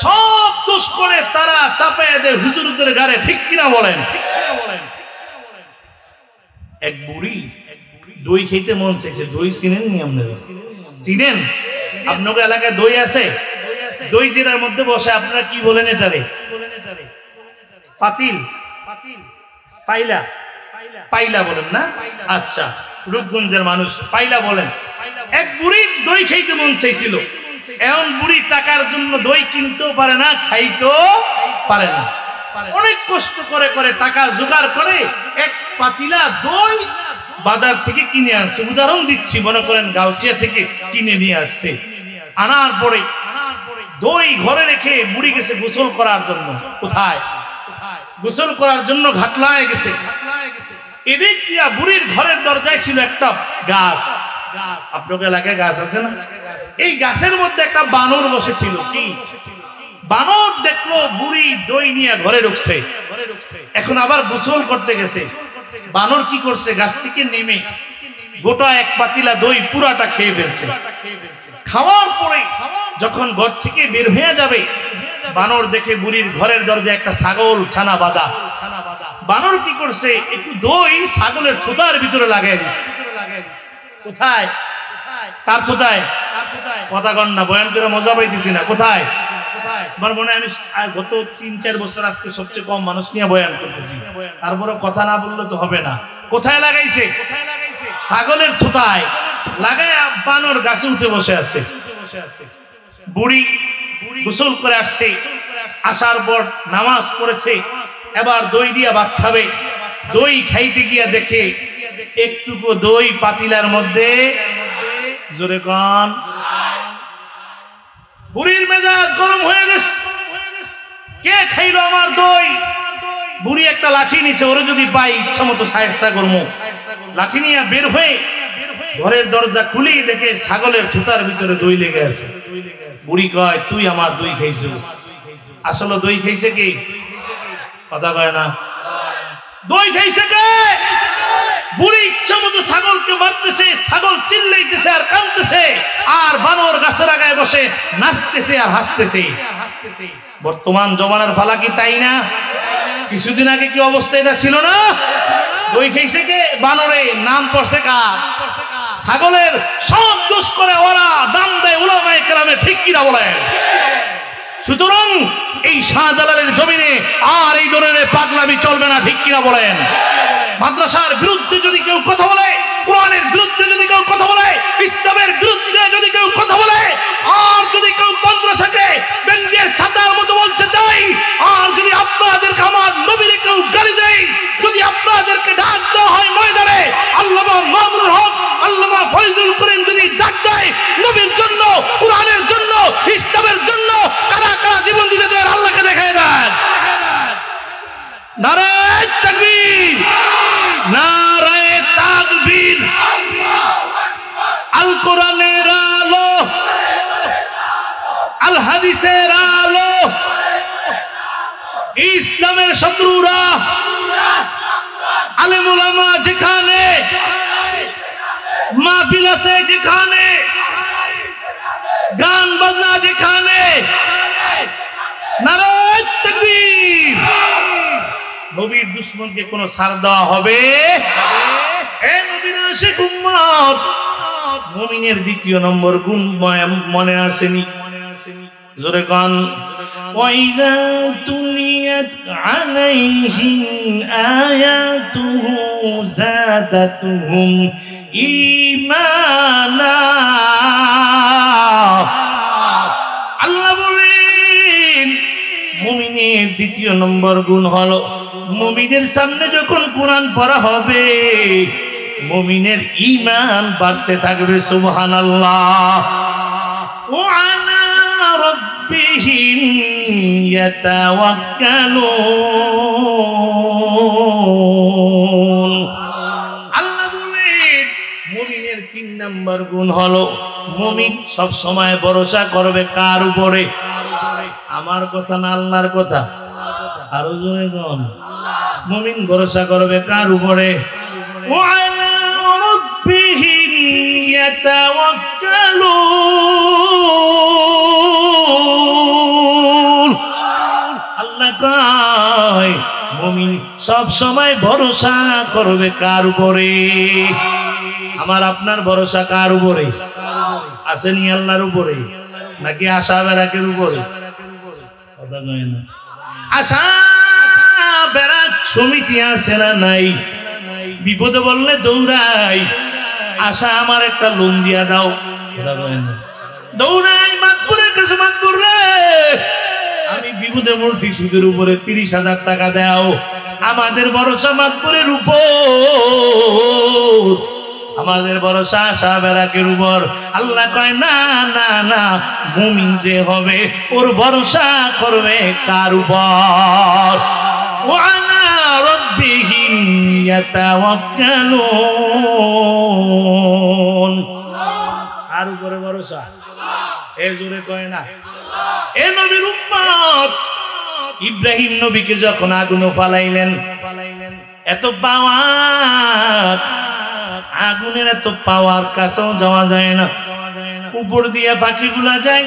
সব দোষ করে তারা, চাপায় দেয় হুজুরদের গায়ে। ঠিক কিনা বলেন? এক বুড়ি দই খেতে মন চাইছে। দই চিনেন নি আপনারা? চিনেন? আপনাদের এলাকায় দই আছে? দই জেরার মধ্যে বসে, আপনারা কি বলেন এটারে? পাতিল, পাইলা, পাইলা বলেন না? আচ্ছা, রূপগঞ্জের মানুষ পাইলা বলেন। এক বুড়ির দই খাইতে মন চাইছিল। এমন বুড়ি টাকার জন্য দই কিনতেও পারে না, খাইতেও পারে না। অনেক কষ্ট করে করে টাকা জোগাড় করে এক পাতিলা দই বাজার থেকে কিনে আনছে। উদাহরণ দিচ্ছি, মনে করেন গাউসিয়া থেকে কিনে নিয়ে আসছে। আনার পরে দই ঘরে রেখে বুড়ি গেছে গোসল করার জন্য। কোথায়? গোসল করার জন্য ঘাটলায় গেছে। এদিক দিয়া বুড়ির ঘরের দরজায় ছিল একটা গাছ। আপনাদের এলাকায় গাছ আছে না? এই গাছের মধ্যে একটা বানর বসেছিল। কি বানর দেখলো বুড়ি দই নিয়ে ঘরে ঢুকছে, এখন আবার গোসল করতে গেছে। বানর কি করছে? গাছ থেকে নেমে গোটা এক পাতিলা দই পুরাটা খেয়ে ফেলছে। খাওয়ার পরে যখন ঘর থেকে বের হয়ে যাবে, বানর দেখে বুড়ির ঘরের দরজায় একটা ছাগল ছানা বাঁধা। বানর কি করছে? একটু দই ছাগলের থুতার ভিতরে লাগাই দিচ্ছে। কোথায়? কার থুতায়? কথা কন না, বয়ান করে মজা পাইতেছি না। কোথায়? আমার মনে হয় আমি গত ৩-৪ বছর আজকে সবচেয়ে কম মানুষ নিয়ে বয়ান করতেছি, তারপরে কথা না বললে তো হবে না। কোথায় লাগাইছে? ছাগলের থুতায় লাগায় বানর গাছে উঠে বসে আছে। বুড়ি গোসল করে আসছে, আসার পর নামাজ পড়েছে, এবার দই দিয়া ভাত খাবে। দই খাইতে গিয়া দেখে একটুকু দই পাতিলার মধ্যে। জোরে কন। বুড়ির মেজাজ গরম হয়ে গেছে। কে খাইলো আমার দই? বুড়ি একটা লাঠি নিছে, ওরে যদি পাই ইচ্ছা মতো শায়েস্তা করবো। লাঠি নিয়ে বের হয়ে ঘরের দরজা খুলেই দেখে ছাগলের থুতার ভিতরে দই লেগে আছে। বুড়ি কয় তুই আমার দই খাইছিস। আসলে দই খাইছে কি? কথা কয় না। দই খাইছে কে? বুড়ি ইচ্ছা মতো ছাগলকে মারতেছে, ছাগল চিল্লাইতেছে আর কাঁদতেছে, আর বানর গাছের আগায় বসে নাচতেছে আর হাসতেছে। বর্তমান জমানার ফালা কি তাই না? কিছুদিন আগে কি অবস্থা এটা ছিল না? দই খাইছে কে? বানরে। নাম পড়ছে কার? ছাগলের। সব দোষ করে ওরা, দাম দেয় উলামায়ে কেরামে, ঠিক কিনা বলেন? সুতরাং এই শাহজালালের জমিনে আর এই ধরনের পাগলামি চলবে না, ঠিক কিনা বলেন? মাদ্রাসার বিরুদ্ধে যদি কেউ কথা বলে, কোরআনের বিরুদ্ধে যদি কেউ কথা বলে, ইসলামের বিরুদ্ধে যদি কেউ কথা বলে, আর যদি কেউ মাদ্রাসাকে বেঞ্জের ছাতার মতো বলতে চাই, আর যদি আপনাদেরকে আমার নবীর কেউ গালি দেয়, যদি আপনাদেরকে ডাক দেওয়া হয় ময়দানে, আল্লামা মামুনুল হক, আল্লামা ফয়জুল করিম যদি ডাক দেয় নবীর জন্য, কোরআনের জন্য, ইসলামের জন্য, কারা কারা জীবন দিতে দেয় আল্লাহকে দেখায় দেন। নারায়ে তাকবীর, নারায়ে তাকবীর। আল কোরআনের আলো, আল হাদিসের আলো, ইসলামের শত্রুরা, আলেম উলামা যেখানে, মাহফিল আছে যেখানে, গান বাজনা যেখানে, নারায়ে তাকবীর। নবীর দুশমনকে কোন ছাড় দেওয়া হবে? এই নবীর আশিক উম্মত, মুমিনের দ্বিতীয় নম্বর গুণ মনে আসেনি? জোরে গান। ওয়াইদা তুলিয়াত আলাইহিম আয়াতুহু যাদাতুহুম ঈমানা। আল্লাহ বলেন মুমিনের দ্বিতীয় নম্বর গুণ হলো, মুমিনের সামনে যখন কোরআন পড়া হবে, মুমিনের ঈমান বাড়তে থাকবে। সুবহানাল্লাহ। ওয়া আলা রাব্বিহিম ইয়াতাওয়াক্কালুন। আল্লাহ বলেন মুমিনের 3 নম্বর গুণ হলো, মুমিন সব সময় ভরসা করবে কার উপরে? আমার কথা না আল্লাহর কথা? আরো জোরে বল। মুমিন ভরসা করবে কার উপরে? ওয়া আলা রাব্বিহিম ইয়াতাওয়াক্কালুন। আল্লাহ কয় মুমিন সব সময় ভরসা করবে কার উপরে? আমার আপনার ভরসা কার উপরে? আসেনি আল্লাহর উপরে নাকি আশা বেরাকের উপরে? কথা কয় না। আশা বেরাক সমিতি আছে না নাই? বিপদে বললে দৌড়াই, আশা আমার একটা লোন দিয়া দাও। কথা কয় না। দৌড়াই মাতপুরের কাছে, মাতপুর রে আমি বিপদে বলছি, সুদের উপরে 30,000 টাকা দাও। আমাদের ভরসা মাতপুরের উপর, আমাদের ভরসা আশা বেরাকের উপর। আল্লাহ কয় না না না, মুমিন যে হবে ওর ভরসা করবে কার উপর? ওয়া আলা রাব্বিহিম ইয়াতাওয়াক্কালুন। কার উপরে ভরসা? এ জোরে কয় না। এ নবীর উম্মত ইব্রাহিম নবীকে যখন আগুনে ফালাইলেন, এত পাওয়ার, আগুনের এত পাওয়ার, কাছেও যাওয়া যায় না। উপর দিয়ে পাখিগুলা যায়,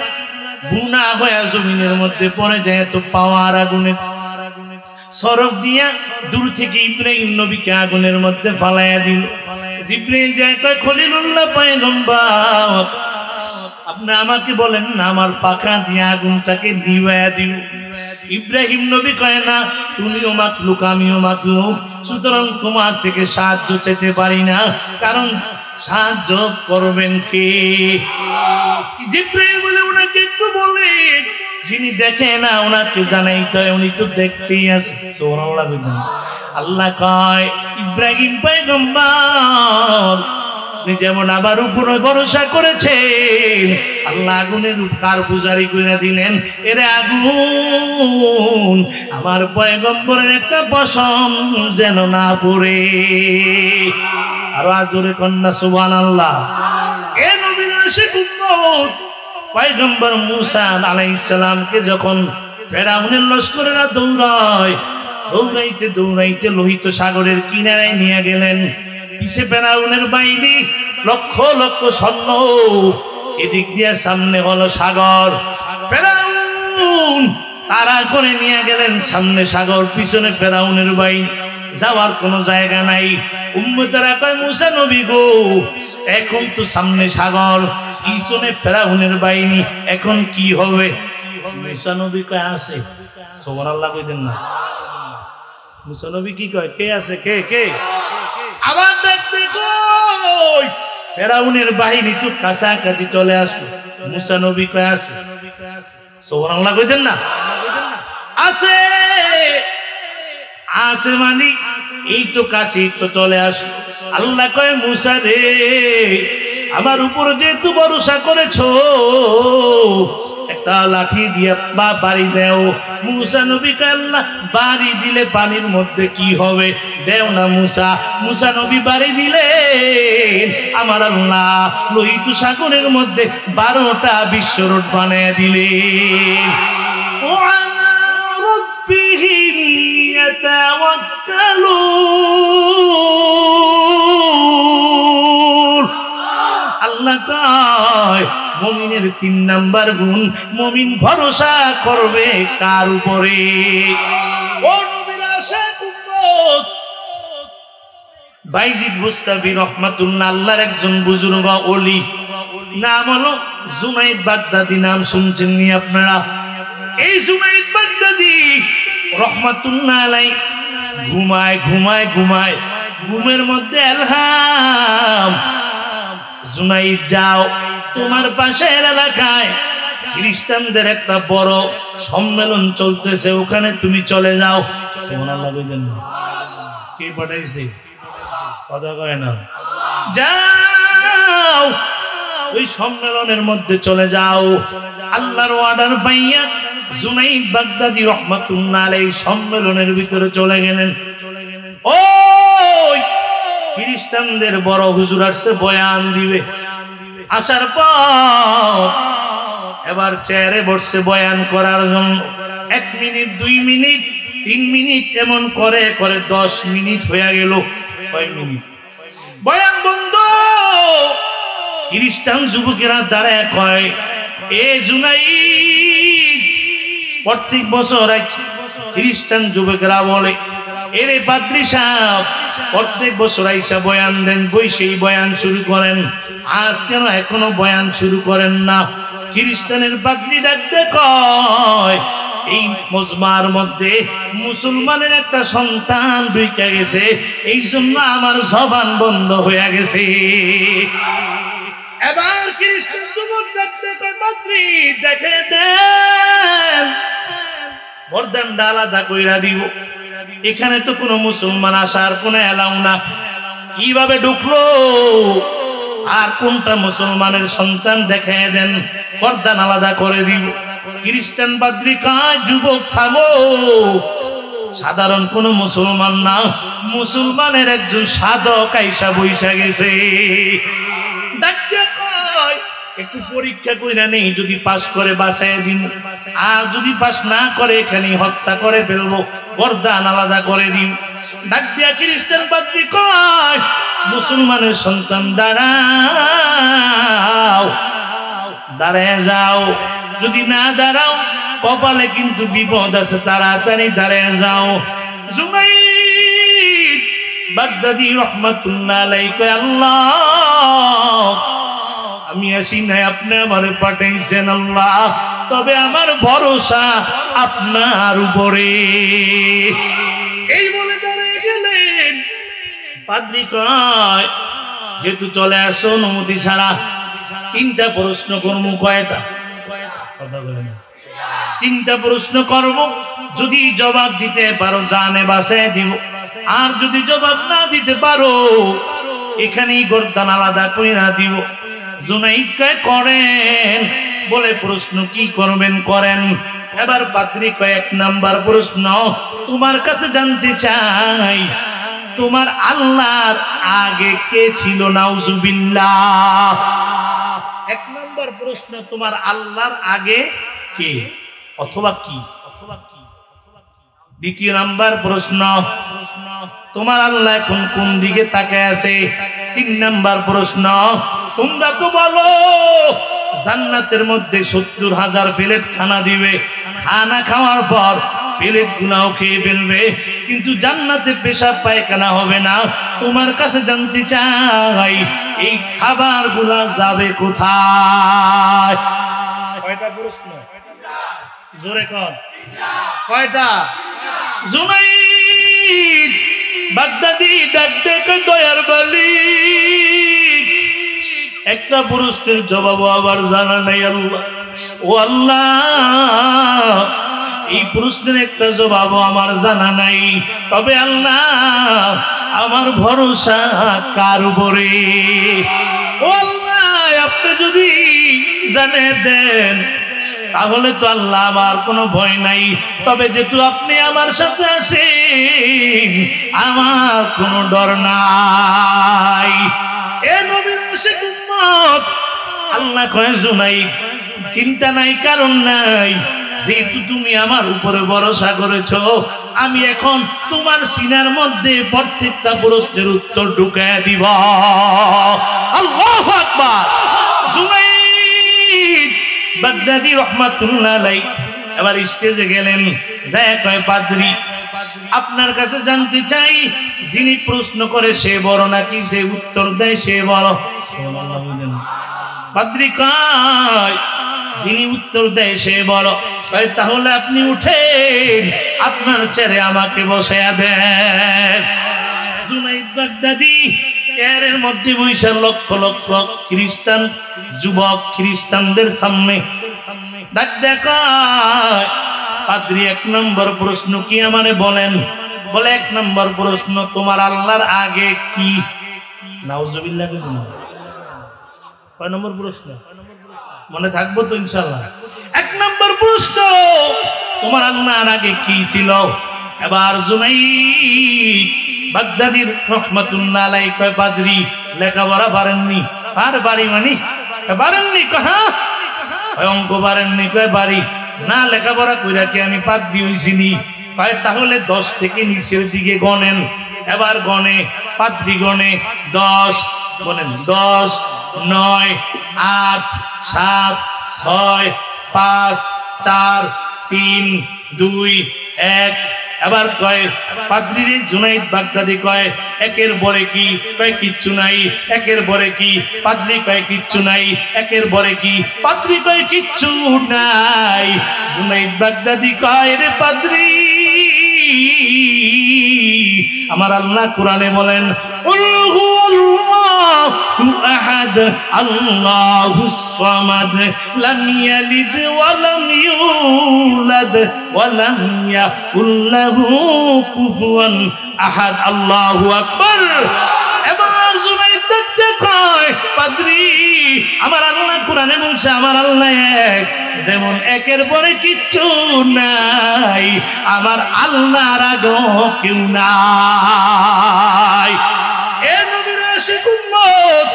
বুনা হয়ে জমিনের মধ্যে পড়ে যায়, এত পাওয়ার আগুনের। সড়ক দিয়া দূর থেকে ইব্রাহিম নবীকে আগুনের মধ্যে ফালাইয়া দিল। জিবরাইল যায় কয়, খলিলুল্লাহ পয়গম্বর, আপনি আমাকে বলেন না আমার পাখা দিয়ে আগুনটাকে নিভাইয়া দিল। ইব্রাহিম নবী কয় না, তুমিও মাখলুক আমিও মাখলুক, সুতরাং তোমার থেকে সাহায্য চাইতে পারি না, কারণ সাহায্য করবেন কে? জিবরাইল বলে, ওনাকে একটু বলেন, যিনি দেখে না ওনাকে জানাইতে হয়, উনি তো দেখতেই আছে। সুবহানাল্লাহ। আল্লাহ কয়, ইব্রাহিম পয়গম্বর যেমন আমার উপরে ভরসা করেছেন, আল্লাহ আগুনের কারগুজারি করে দিলেন, এরে আগুন আমার পয়গম্বরের একটা পশম যেন না পড়ে। আর আজরে কন্যা সুবহানাল্লাহ। এ নবীর আশিক উম্মত পয়গম্বর মূসা আলাইহিস সালামকে যখন ফেরাউনের লস্করেরা দৌড়াইতে দৌড়াইতে লোহিত সাগরের কিনারায় নিয়ে গেলেন। পিছে ফেরাউনের বাহিনী, লক্ষ লক্ষ সৈন্য, এদিক দিয়ে সামনে হলো সাগর। ফেরাউন তারা করে নিয়ে গেলেন, সামনে সাগর, পিছনে ফেরাউনের বাহিনী, যাওয়ার কোনো জায়গা নাই। উম্মতেরা কয় মূসা নবী গো, এখন তো সামনে সাগর, পিছনে ফেরাউনের বাহিনী, এখন কি হবে? মূসা নবী কয় আছে। সুবহানাল্লাহ কইতেন না? মূসা নবী কি কয়? কে আছে? কে কে? আবার দেখতে কই ফেরাউনের বাহিনী তো কাছাকাছি চলে আসলো। মূসা নবী কয় আছে। সুবহানাল্লাহ কইতেন না? আছে আছে মানে এই তো কাছে তো চলে আসলো। আল্লাহ কয় মূসা রে, আমার উপর যেহেতু ভরসা করেছো, একটা লাঠি দিয়ে বাড়ি দেও। মূসা নবী কয় আল্লাহ বাড়ি দিলে পানির মধ্যে কি হবে? দেও না মূসা। মূসা নবী বাড়ি দিলেন, আমার আল্লাহ লোহিত সাগরের মধ্যে 12টা বিশ্ব রোড বানায় দিলেন। ওয়ালা রাব্বিহিম ইয়াতাওয়াক্কালুন। আল্লাহ কয় মুমিনের 3 নাম্বার গুণ, মুমিন ভরসা করবে কার উপরে? ও নবীর আশিক উম্মত, বাইজিদ বুস্তামি রহমাতুল্লাহ আল্লাহর একজন বুজুর্গ ওলি, নাম হলো জুনাইদ বাগদাদি। নাম শুনছেন নি আপনারা? এই জুনাইদ বাগদাদি রহমাতুল্লাহ আলাইহি ঘুমায় ঘুমায় ঘুমায়, ঘুমের মধ্যে এলহাম, জুনাইদ যাও, তোমার পাশের এলাকায় খ্রিস্টানদের একটা বড় সম্মেলন চলতেছে, ওখানে তুমি চলে যাও। সুবহানাল্লাহ বলেন। কে পাঠাইছে? কথা কয় না? যাও, ওই সম্মেলনের মধ্যে চলে যাও। আল্লাহর অর্ডার পাইয়া জুনাইদ বাগদাদি রহমাতুল্লাহ আলাইহি সম্মেলনের ভিতরে চলে গেলেন। ওই খ্রিস্টানদের বড় হুজুর আসছে, বয়ান দিবে। আসার পর এবার চেয়ারে বসছে বয়ান করার জন্য। 1 মিনিট, 2 মিনিট, 3 মিনিট এমন করে করে 10 মিনিট হয়ে গেল। কয় মিনিট? বয়ান বন্ধ। খ্রিস্টান যুবকেরা দাঁড়ায় কয়, এ জুনাইদ, প্রত্যেক বছর খ্রিস্টান যুবকেরা বলে, এরে পাদ্রী সাহেব প্রত্যেক বছর আইসা বয়ান দেন, বৈশেই বয়ান শুরু করেন, আজ কেন এখনো বয়ান শুরু করেন না? খ্রিস্টানের পাদ্রী ডাকতে কয়, এই মজমার মধ্যে মুসলমানের একটা সন্তান ঢুকে গেছে, এই জন্য আমার জবান বন্ধ হয়ে গেছে। এবার খ্রিস্টান যুবক ডাকতে কয়, পাদ্রী দেখে দেন, বরদানটা আলাদা কইরা দিব, এখানে তো কোনো মুসলমান আসার কোনো এলাও না, কিভাবে ঢুকলো আর কোনটা মুসলমানের সন্তান দেখায় দেন, বরদান আলাদা করে দিব। খ্রিস্টান পাদ্রী কয়, যুবক থামো, সাধারণ কোন মুসলমান না, মুসলমানের একজন সাধক আইসা বইসা গেছে। একটু পরীক্ষা কইরা নেই, যদি পাস করে বাঁচাই দিব, আর যদি পাস না করে এখানে হত্যা করে ফেলবো, বরদান আলাদা করে দিব। ডাক দিয়া খ্রিস্টান পাদ্রী কয়, মুসলমানের সন্তান দাঁড়াও, দাঁড়ায় যাও, যদি না দাঁড়াও কপালে কিন্তু বিপদ আছে, তাড়াতাড়ি দাঁড়ায় যাও। জুনাইদ বাগদাদি রহমাতুল্লাহ আলাইহি কয়, আল্লাহ আমি আসি নাই, আপনি আমারে পাঠাইছেন আল্লাহ, তবে আমার ভরসা আপনার উপরে। এই বলে দাঁড়িয়ে গেলেন। পাদ্রী কয়, যেহেতু চলে আসো অনুমতি ছাড়া 3টা প্রশ্ন করবো। কয়টা? কথা বলে না। 3টা প্রশ্ন করব, যদি জবাব দিতে পারো জানে বাঁচায় দিব, আর যদি জবাব না দিতে পারো এখানেই গর্দান আলাদা কইরা দিব। জুনাইদ কয় করেন। বলে প্রশ্ন কি করবেন করেন। এবার পাদ্রী কয় এক নাম্বার প্রশ্ন তোমার কাছে জানতে চাই তোমার আল্লাহর আগে কে ছিল? নাউজুবিল্লাহ। এক নাম্বার প্রশ্ন তোমার আল্লাহর আগে কে অথবা কি। দ্বিতীয় নাম্বার প্রশ্ন তোমার আল্লাহ এখন কোন দিকে তাকায় আছে? তিন নাম্বার প্রশ্ন তোমরা তো বলো জান্নাতের মধ্যে 70,000 প্লেট খানা দিবে, খানা খাওয়ার পর প্লেট গুলাও খেয়ে ফেলবে, কিন্তু জান্নাতে পেশাব পায়খানা হবে না। তোমার কাছে জানতে চাই এই খাবার গুলা যাবে কোথায়? কয়টা প্রশ্ন? জোরে কর কয়টা? জুনাইদ বাগদাদি ডাক ডেকে দয়ার মালিক একটা প্রশ্নের জবাব আবার জানা নাই। আল্লাহ ও আল্লাহ এই প্রশ্নের একটা জবাব আমার জানা নাই, তবে আল্লাহ আমার ভরসা কার উপরে? ও আল্লাহ আপনি যদি জানে দেন তাহলে তো আল্লাহ আমার কোনো ভয় নাই, তবে যেহেতু আপনি আমার সাথে আছেন আমার কোনো ডর নাই। এ নবীর আশিক উম্মত আল্লাহ কয় জুনাইদ চিন্তা নাই কারণ নাই, যেহেতু তুমি আমার উপরে ভরসা করেছো আমি এখন তোমার সিনার মধ্যে প্রত্যেকটা প্রশ্নের উত্তর ঢুকায় দিব। আল্লাহু আকবার। জুনাইদ বাগদাদি রহমাতুল্লাহ আলাইহি এবার স্টেজে গেলেন, যায় কয় পাদ্রী আপনার কাছে জানতে চাই যিনি প্রশ্ন করে সে বড় নাকি যে উত্তর দেয় সে বড়? পাদ্রী কয় যিনি উত্তর দেয় সে বড়। তাহলে আপনি উঠেন আপনার চেয়ারে আমাকে বসায়া দেন। জুনাইদ বাগদাদি চেয়ারের মধ্যে বসে লক্ষ লক্ষ খ্রিস্টান যুবক খ্রিস্টানদের সামনে ডাক দেখায় পাদ্রী এক নম্বর প্রশ্ন কি আমারে বলেন? বলে এক নম্বর প্রশ্ন তোমার আল্লাহর আগে কি? নাউজুবিল্লাহ। কয় নম্বর প্রশ্ন মনে থাকবো তো ইনশাআল্লাহ? এক নম্বর প্রশ্ন তোমার আল্লাহর আগে কি ছিল? এবার জুনাইদ বাগদাদির রহমাতুল্লাহ আলাইহি কয় পাদ্রী লেখাপড়া পারেননি? আর বাড়ি মানে পারেননি? কহা অঙ্ক পারেননি? কয় বাড়ি না। লেখাপড়া কইরা কি আমি পাদ্রী হইছিনি? কয় তাহলে 10 থেকে নিচের দিকে গণেন। এবার গণে পাদ্রী গণে 10 বলেন 10 9 8 7 6 5 4 3 2 1। এবার কয় পাদ্রী রে জুনাইদ বাগদাদি কয় একের পরে কি? কয় কিচ্ছু নাই। একের পরে কি? পাদ্রী কয় কিচ্ছু নাই। একের পরে কি? পাদ্রী কয় কিচ্ছু নাই। জুনাইদ বাগদাদি কয় রে পাদ্রী আমার আল্লাহ কোরআনে বলেন কুল হুয়াল্লাহু আহাদ আল্লাহুস সামাদ লাম ইয়ালিদ ওয়া লাম ইউলাদ ওয়া লাম ইয়াকুল লাহু কুফুয়ান আহাদ। আল্লাহু আকবার। এবার জুনাইদ দেখতে কয় পাদ্রী আমার আল্লাহ কোরআনে বলছে আমার আল্লাহ এক, যেমন একের পরে কিচ্ছু নাই আমার আল্লাহর আগে কেউ নাই। এ নবীর আশিক উম্মত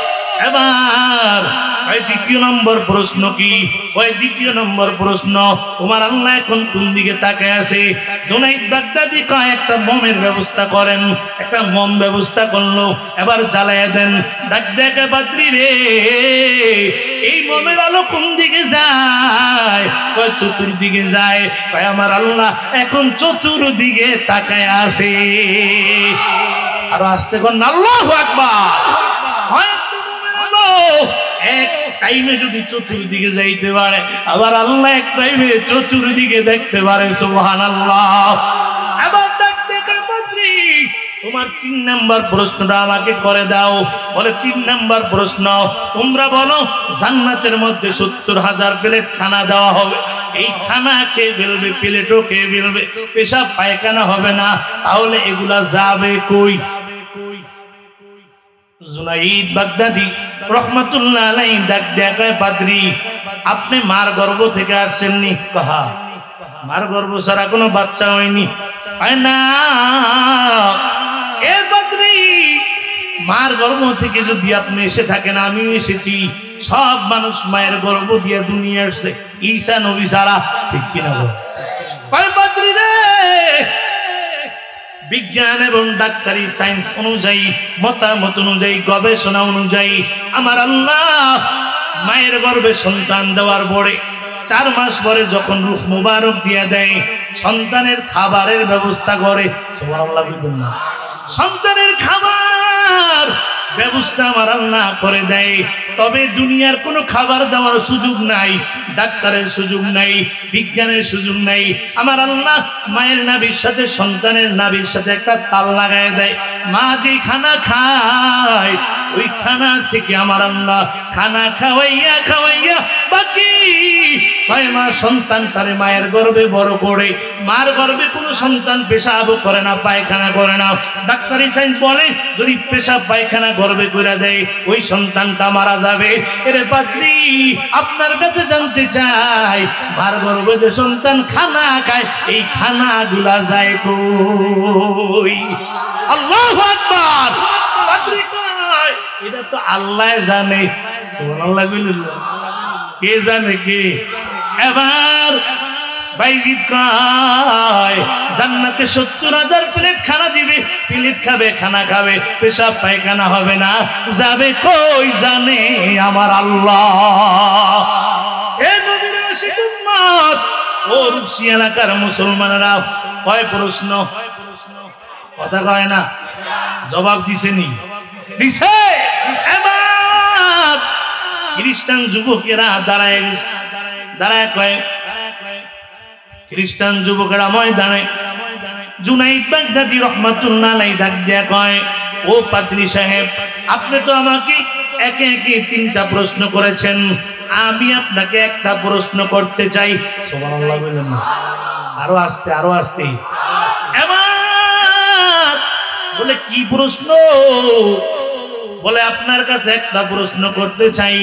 এবার দ্বিতীয় নম্বর প্রশ্ন কি? ওই দ্বিতীয় নম্বর প্রশ্ন তোমার আল্লাহ এখন কোন দিকে তাকায় আছে? জুনাইদ বাগদাদি কয় একটা মোমের ব্যবস্থা করেন। একটা মোম ব্যবস্থা করলো, এবার জ্বালায় দেন। ডাক দেখে পাদ্রী রে এই মোমের আলো কোন দিকে যায়? কয় চতুর্দিকে যায়। কয় আমার আল্লাহ এখন চতুর্দিকে তাকায় আছে। আর আসতে কোন আল্লাহু আকবার। হয়তো মোমের আলো এক টাইমে যদি চতুর্দিকে যাইতে পারে আবার আল্লাহ এক টাইমে চতুর্দিকে দেখতে পারে। সুবহানাল্লাহ। এবার দেখতে পাদ্রী তোমার 3 নাম্বার প্রশ্নটা আমাকে করে দাও। বলে 3 নাম্বার প্রশ্ন তোমরা বলো জান্নাতের মধ্যে 70,000 প্লেট খানা দেওয়া হবে, এই খানা কে ফেলবে? প্লেটও কে ফেলবে, পেশাব পায়খানা হবে না, তাহলে এগুলা যাবে কই? জুনাইদ বাগদাদি রহমাতুল্লাহ আলাইহি ডাক দেয়া কয়, পাদ্রী আপনি মার গর্ভ থেকে আসছেননি? কহা মার গর্ভ ছাড়া কোনো বাচ্চা হয়নি। হয় না এ পাদ্রী, মার গর্ভ থেকে যদি আপনি এসে থাকেন, আমিও এসেছি। সব মানুষ মায়ের গর্ভ দিয়ে দুনিয়া আসছে, ঈসা নবী ছাড়া। ঠিক কিনা বল? কয় পাদ্রী রে, বিজ্ঞান এবং ডাক্তারি সায়েন্স অনুযায়ী, মতামত অনুযায়ী, গবেষণা অনুযায়ী আমার আল্লাহ মায়ের গর্ভে সন্তান দেওয়ার পরে 4 মাস পরে যখন রূহ মুবারক দিয়ে দেয়, সন্তানের খাবারের ব্যবস্থা করে। সুবহানাল্লাহ বলবেন না? সন্তানের খাবার ব্যবস্থা আমার আল্লাহ করে দেয়। তবে দুনিয়ার কোনো খাবার দেওয়ার সুযোগ নাই, ডাক্তারের সুযোগ নাই, বিজ্ঞানের সুযোগ নাই। আমার আল্লাহ মায়ের নাভির সাথে সন্তানের নাভির সাথে একটা তাল লাগায় দেয়। মা যে খানা খায়, ওই খানা থেকে আমার আল্লাহ খানা খাওয়াইয়া খাওয়াইয়া বাকি 6 মাস সন্তান তারে মায়ের গর্ভে বড় করে। মার গর্ভে কোনো সন্তান পেশাব করে না, পায়খানা করে না। ডাক্তারি সায়েন্স বলে যদি পেশাব পায়খানা গর্ভে করে দেয়, ওই সন্তানটা মারা যাবে। এরে পাত্রী, আপনার কাছে জানতে চাই, মার গর্ভে যে সন্তান খানা খায়, এই খানাগুলা যায় কই? আল্লাহু আকবার। পাত্রী কয়, এটা তো আল্লাহ জানে। সুবহানাল্লাহ বলুন। কে জানে? কে? এবার বাইজিদ কয়, জান্নাতে 70,000 প্লেট খানা দিবে, প্লেট খাবে, খানা খাবে, পেশাব পায়খানা হবে না। যাবে কই জানে আমার আল্লাহ। এ নবীর আশিক উম্মত, ও রূপসী এলাকার মুসলমানেরা, কয় প্রশ্ন? কথা কয় না? জবাব দিছেনি? দিছে। এবার খ্রিস্টান যুবকেরা দাঁড়ায় গেছে, দাঁড়ায় কয়, খ্রিস্টান যুবকেরা ময়দানে জুনাইদ বাগদাদি রহমাতুল্লাহ আলাইহি ডাক দিয়া কয়, ও পাদ্রী সাহেব, আপনি তো আমাকে একে একে 3টা প্রশ্ন করেছেন, আমি আপনাকে একটা প্রশ্ন করতে চাই। সুবহানাল্লাহ বলেন না? আরো আস্তে, আরো আস্তে। এবার বলে, কি প্রশ্ন? বলে, আপনার কাছে একটা প্রশ্ন করতে চাই।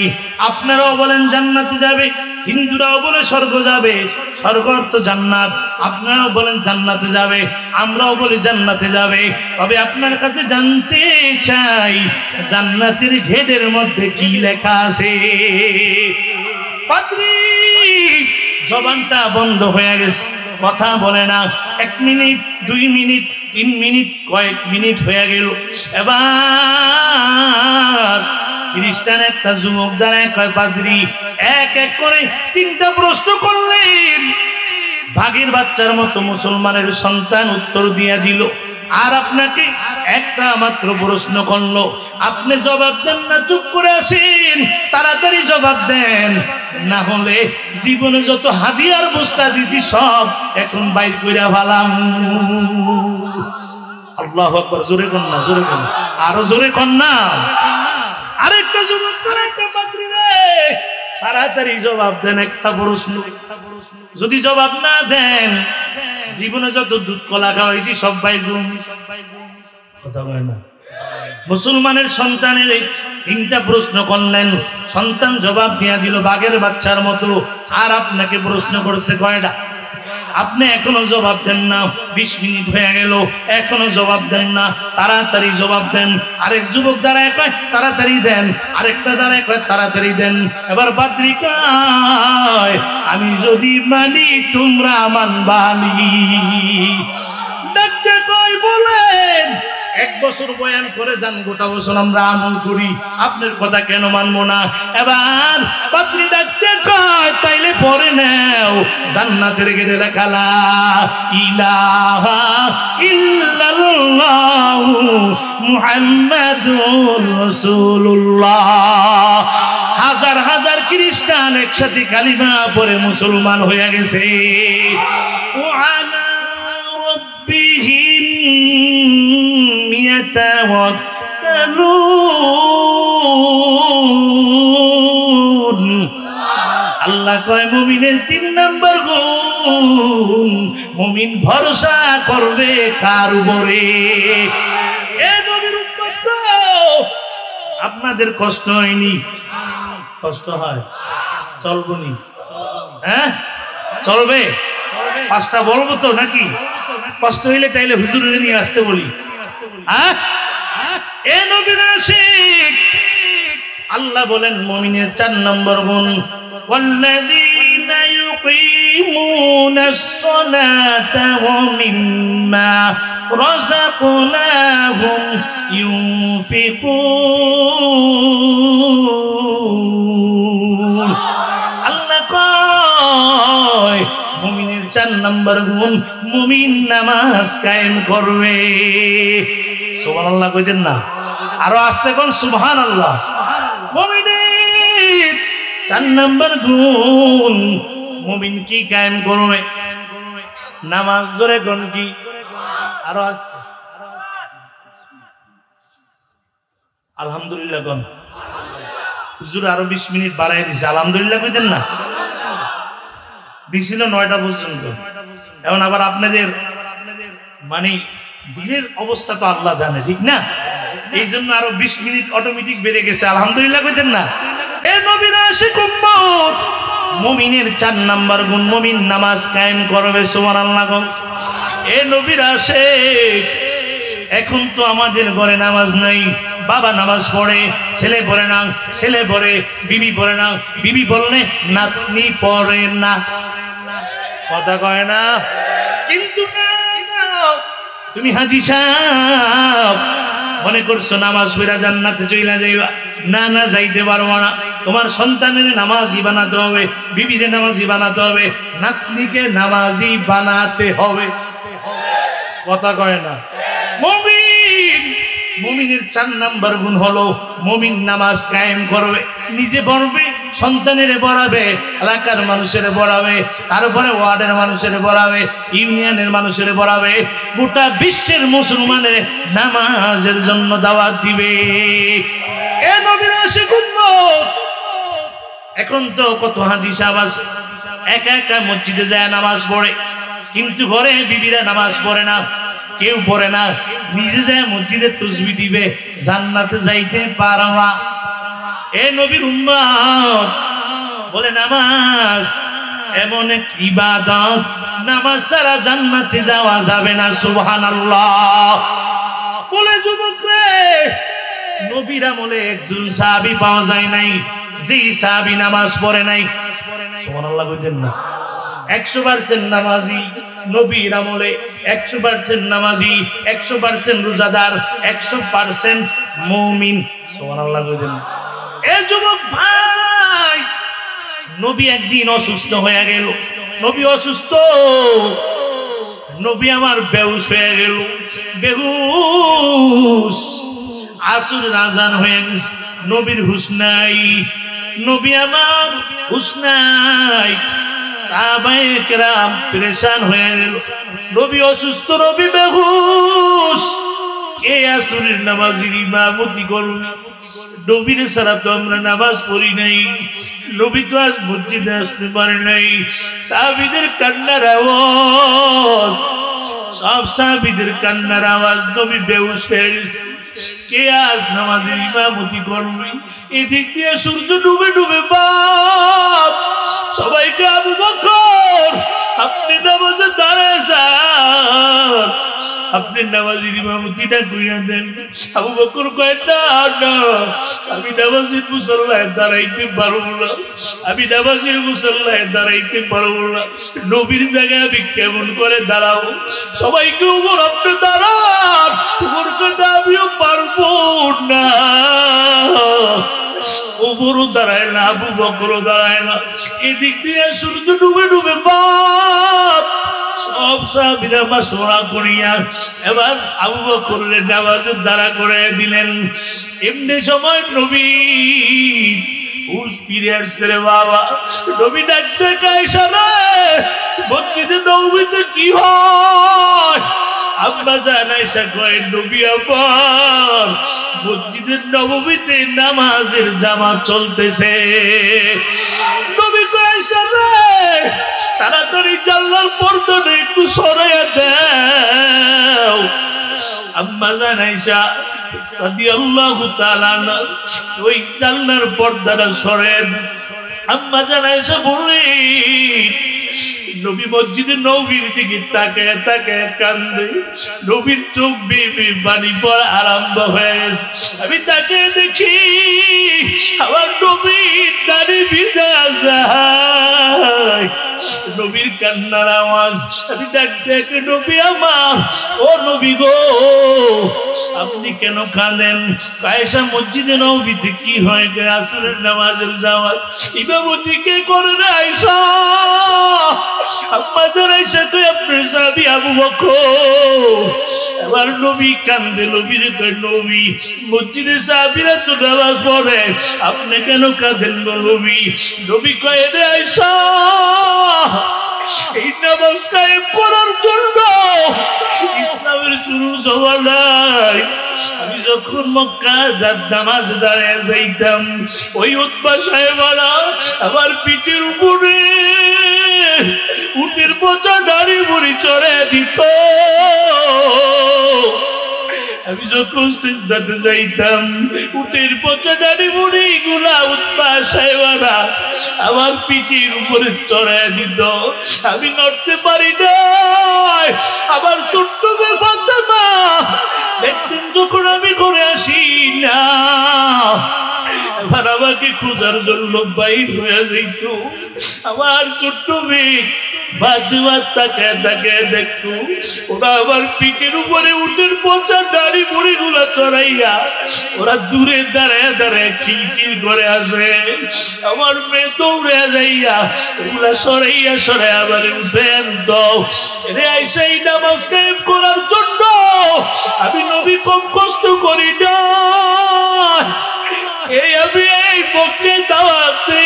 আপনারাও বলেন জান্নাতে যাবে, হিন্দুরাও বলে স্বর্গ যাবে, স্বর্গ অর্থ জান্নাত। আপনারাও বলেন জান্নাতে যাবে, আমরাও বলি জান্নাতে যাবে। তবে আপনার কাছে জানতে চাই, জান্নাতের গেটের মধ্যে কি লেখা আছে? পাদ্রী জবানটা বন্ধ হয়ে গেছে, কথা বলে না। 1 মিনিট, 2 মিনিট, 3 মিনিট, কয়েক মিনিট হয়ে গেল। এবার খ্রিস্টান একটা যুবক দাঁড়ায় কয়, পাদ্রী এক এক করে 3টা প্রশ্ন করলেন। ভাগের বাচ্চার মতো মুসলমানের সন্তান উত্তর দিয়া দিল, আর আপনাকে একটা মাত্র প্রশ্ন করলো। আপনি জবাব দেন না, চুপ করে আসেন, তাড়াতাড়ি জবাব দেন, না হলে জীবনে যত হাদিয়ার বস্তা দিছি সব এখন বাইর কইরা ভালাম। আল্লাহু আকবার। জোরে কর না, জোরে কর, আরো জোরে কর না। আরেকটা যুবক, আরেকটা পাদ্রী রে, তাড়াতাড়ি জবাব দেন, একটা প্রশ্ন। যদি জবাব না দেন, জীবনে যত দুধ কলা খাওয়াইছি সব বাইর করুন। কথা বলে না? মুসলমানের সন্তানের 3টা প্রশ্ন করলেন, সন্তান জবাব দিয়া দিল বাঘের বাচ্চার মতো। আর আপনাকে প্রশ্ন করছে কয়টা? আপনি এখনো জবাব দেন না। 20 মিনিট হয়ে গেল, এখনো জবাব দেন না, তাড়াতাড়ি জবাব দেন। আরেক যুবক দাঁড়ায় কয়, তাড়াতাড়ি দেন। আরেকটা দাঁড়ায় কয়, তাড়াতাড়ি দেন। এবার পাদ্রী কয়, আমি যদি মানি তোমরা মানবানি। ডাকতে কয়, বলেন। 1 বছর বয়ান করে যান, গোটা বছর আমরা আমল করি, আপনার কথা কেন মানবো না? এবার পাদ্রী ডাকতে কয়, তাইলে পরে নাও, জান্নাতের গেটে লেখা লা ইলাহা ইল্লাল্লাহু মুহাম্মাদুর রাসূলুল্লাহ। হাজার হাজার খ্রিস্টান একসাথে কালিমা পড়ে মুসলমান হয়ে গেছে। ওয়ালা রাব্বিহিম ইয়াতাওয়াক্কালুন। আল্লাহ কয়, মুমিনের 3 নাম্বার গুণ, মুমিন ভরসা করবে কার উপরে? এ নবীর উম্মত, আপনাদের কষ্ট হয়নি? কষ্ট হয়? চলবনি? হ্যাঁ চলবে? পাঁচটা বলবো তো নাকি? কষ্ট হইলে তাইলে হুজুরে নিয়ে আসতে বলি। এ নবীর আশিক আল্লাহ বলেন মুমিনের 4 নম্বর গুণ, ওয়াল্লাযীনা ইউকিমুনাস সালাতা ওয়া মিম্মা রাযাকনাহুম ইউনফিকুন। আল্লাহ কয় মুমিনের 4 নম্বর গুণ, মুমিন নামাজ কায়েম করবে। সুবহানাল্লাহ কইতেন না? আরো আস্তে কোন সুবহানাল্লাহ। মুমিনের 4 নম্বর গুণ, মুমিন কি কায়েম করবে? নামাজ। জোরে কোন কি? আরো আস্তে। আলহামদুলিল্লাহ কোন? হুজুর আরো 20 মিনিট বাড়াই দিছে, আলহামদুলিল্লাহ কইতেন না? দিছিল 9টা পর্যন্ত। এখন আবার আপনাদের মানে দিলের অবস্থা তো আল্লাহ জানে, ঠিক না? এই জন্য আরো 20 মিনিট অটোমেটিক বেড়ে গেছে, আলহামদুলিল্লাহ কইতেন না? এ নবীর আশিক উম্মত, মুমিনের 4 নাম্বার গুণ, মুমিন নামাজ কায়েম করবে। সুবহানাল্লাহ। এ নবীর আশিক, এখন তো আমাদের ঘরে নামাজ নাই। বাবা নামাজ পড়ে, ছেলে পড়ে না, ছেলে পড়ে, বিবি পড়ে না, বিবি পড়লে নাতনি পড়ে না। কথা কয় না? কিন্তু না, তুমি হাজী সাহেব মনে করছো নামাজ পড়া জান্নাতে চইলা যাইবা? না না, যাইতে পারবো না। তোমার সন্তানের নামাজি বানাতে হবে, বিবিরে নামাজি বানাতে হবে, নাতনিকে নামাজি বানাতে হবে। কথা কয় না? মুমিনের 4 নাম্বার গুণ হলো মুমিন নামাজ কায়েম করবে, নিজে পড়বে, সন্তানের পড়াবে, এলাকার মানুষের পড়াবে, তারপরে ওয়ার্ডের মানুষের পড়াবে, ইউনিয়নের মানুষের পড়াবে, গোটা বিশ্বের মুসলমানের নামাজের জন্য দাওয়াত দিবে। এ নবীর আশিক উম্মত, এখন তো কত হাজী সাহেব আছে একা একা মসজিদে যায় নামাজ পড়ে, কিন্তু ঘরে বিবিরা নামাজ পড়ে না, কেউ পড়ে না, নিজে যায় মসজিদে তাসবিহ দিবে, জান্নাতে যাইতে পারবা। এ নবীর উম্মত বলে নামাজ এমন এক ইবাদত, নামাজ ছাড়া জান্নাতে যাওয়া যাবে না। সুবহানাল্লাহ। বলে যুবক রে, নবীর আমলে একজন সাহাবী পাওয়া যায় নাই যেই সাহাবী নামাজ পড়ে নাই। সুবহানাল্লাহ কইতেন না? 100% নামাজি নবীর আমলে, 100% নামাজি, 100% রোজাদার, 100% মুমিন। সুবহানাল্লাহ কইতেন না? এ যুবক ভাই, নবী একদিন অসুস্থ হয়ে গেল। নবী অসুস্থ, নবী আমার বেহুশ হয়ে গেল, বেহুশ। আসরের আজান হয়ে গেছে, নবীর হুশ নাই, নবী আমার হুশ নাই। সাহাবায়ে কেরাম পেরেশান হয়ে গেল, নবী অসুস্থ, নবী বেহুশ, কে আসরের নামাজের ইমামতি করবে? নবীর ছাড়া তো আমরা নামাজ পড়ি নাই, নবী তো আজ মসজিদে আসতে পারে নাই। সাহাবীদের কান্নার আওয়াজ, সব সাহাবীদের কান্নার আওয়াজ, নবী বেহুশ হয়ে গেছে, কে আজ নামাজের ইমামতি করবে? এদিক দিয়ে সূর্য ডুবে ডুবে বাপ, সবাইকে আবু বকর আপনি নামাজে দাঁড়ায় যান, আপনি নামাজের ইমামতিটা কইরা দেন। আবু বকর কয় না না, আমি নামাজের মুসল্লায় দাঁড়াইতে পারবো না, আমি নামাজের মুসল্লায় দাঁড়াইতে পারবো না। নবীর জায়গায় আমি কেমন করে দাঁড়াবো? সবাইকে উপর আপনি দাঁড়ান, উপর কথা আমিও পারবো না। ওমরও দাঁড়ায় না, আবু বকরও দাঁড়ায় না, এদিক দিয়ে সূর্য ডুবে ডুবে বাপ, সব সাহাবীরা মাশওয়ারা করিয়া এবার আবু বকরের নামাজের দাঁড়া করে দিলেন। এমনি সময় নবী হুশ ফিরে আসছে রে বাবা। নবী ডাকতে আয়েশা রে, মসজিদে নববীতে কি হয়? আব্বা জান আয়েশা কয়, নবী আমার মসজিদের নববীতে নামাজের জামাত চলতেছে। নবী কয়, আয়েশা রে তাড়াতাড়ি জানলার পর্দাটা একটু সরাইয়া দাও। আম্মা জান আয়েশা রাদিয়াল্লাহু তাআলা আনহা ওই জানলার পর্দাটা সরেন। আম্মা জান আয়েশা বললেন নবী মসজিদে নবীর দিকে তাকায় তাকায় কান্দে, নবীর চোখ বেয়ে পানি পড়া আরম্ভ হয়ে গেছে। আমি তাকে দেখি আমার নবীর দাড়ি ভিজা যায়, নবীর কান্নার আওয়াজ। আমি ডাকতে নবী আমার, ও নবী গো আপনি কেন কাঁদেন? আয়েশা মসজিদে নবীতে কি হয় গে? আসরের নামাজের জামাত ইমামতি কে করে রে আয়েশা? আম্মা জান আয়েশা তো আপনার সাহাবী আবু বকর। এবার নবী কান্দে, নবীরে কয় নবী মসজিদে সাহাবীরা তো নামাজ পড়ে, আপনি কেন কাঁদেন নবী? নবী কয় রে আয়েশা এই নামাজ কায়েম করার জন্য ইসলামের শুরু হওয়া নাই। আমি যখন মক্কা নামাজ দাঁড়িয়ে যাইতাম ওই উতবা সাহেবারা আমার পিঠের উপরে উটের পচা দাড়ি মুড়ি চড়ে দিত। আমি যখন সিজদাতে যাইতাম উটের পচা দাড়ি মুড়ি গুলা উতবা সাহেবারা আমার পিঠের উপরে চড়ায় দিত। আমি নড়তে পারি না। আবার ছোট্ট মেয়ে ফাতেমা একদিন যখন আমি করে আসি না, এবার আমাকে খোঁজার জন্য বাইর হয়ে যাইত। আমার ছোট্ট মেয়ে ফাতেমা তাকায় তাকায় দেখতো ওরা আমার পিঠের উপরে উটের পচা দাড়ি মুড়ি গুলা চড়াইয়া ওরা দূরে দাঁড়ায় দাঁড়ায় খিলখিল করে আসে। আমার মেয়ে দৌড়ে যাইয়া ওগুলা সরাইয়া সরাই আবার উঠে দাও রে আয়েশা এই নামাজ কায়েম করার জন্য আমি নবী কম কষ্ট করি না। এই আমি এই পক্ষে দাওয়াতে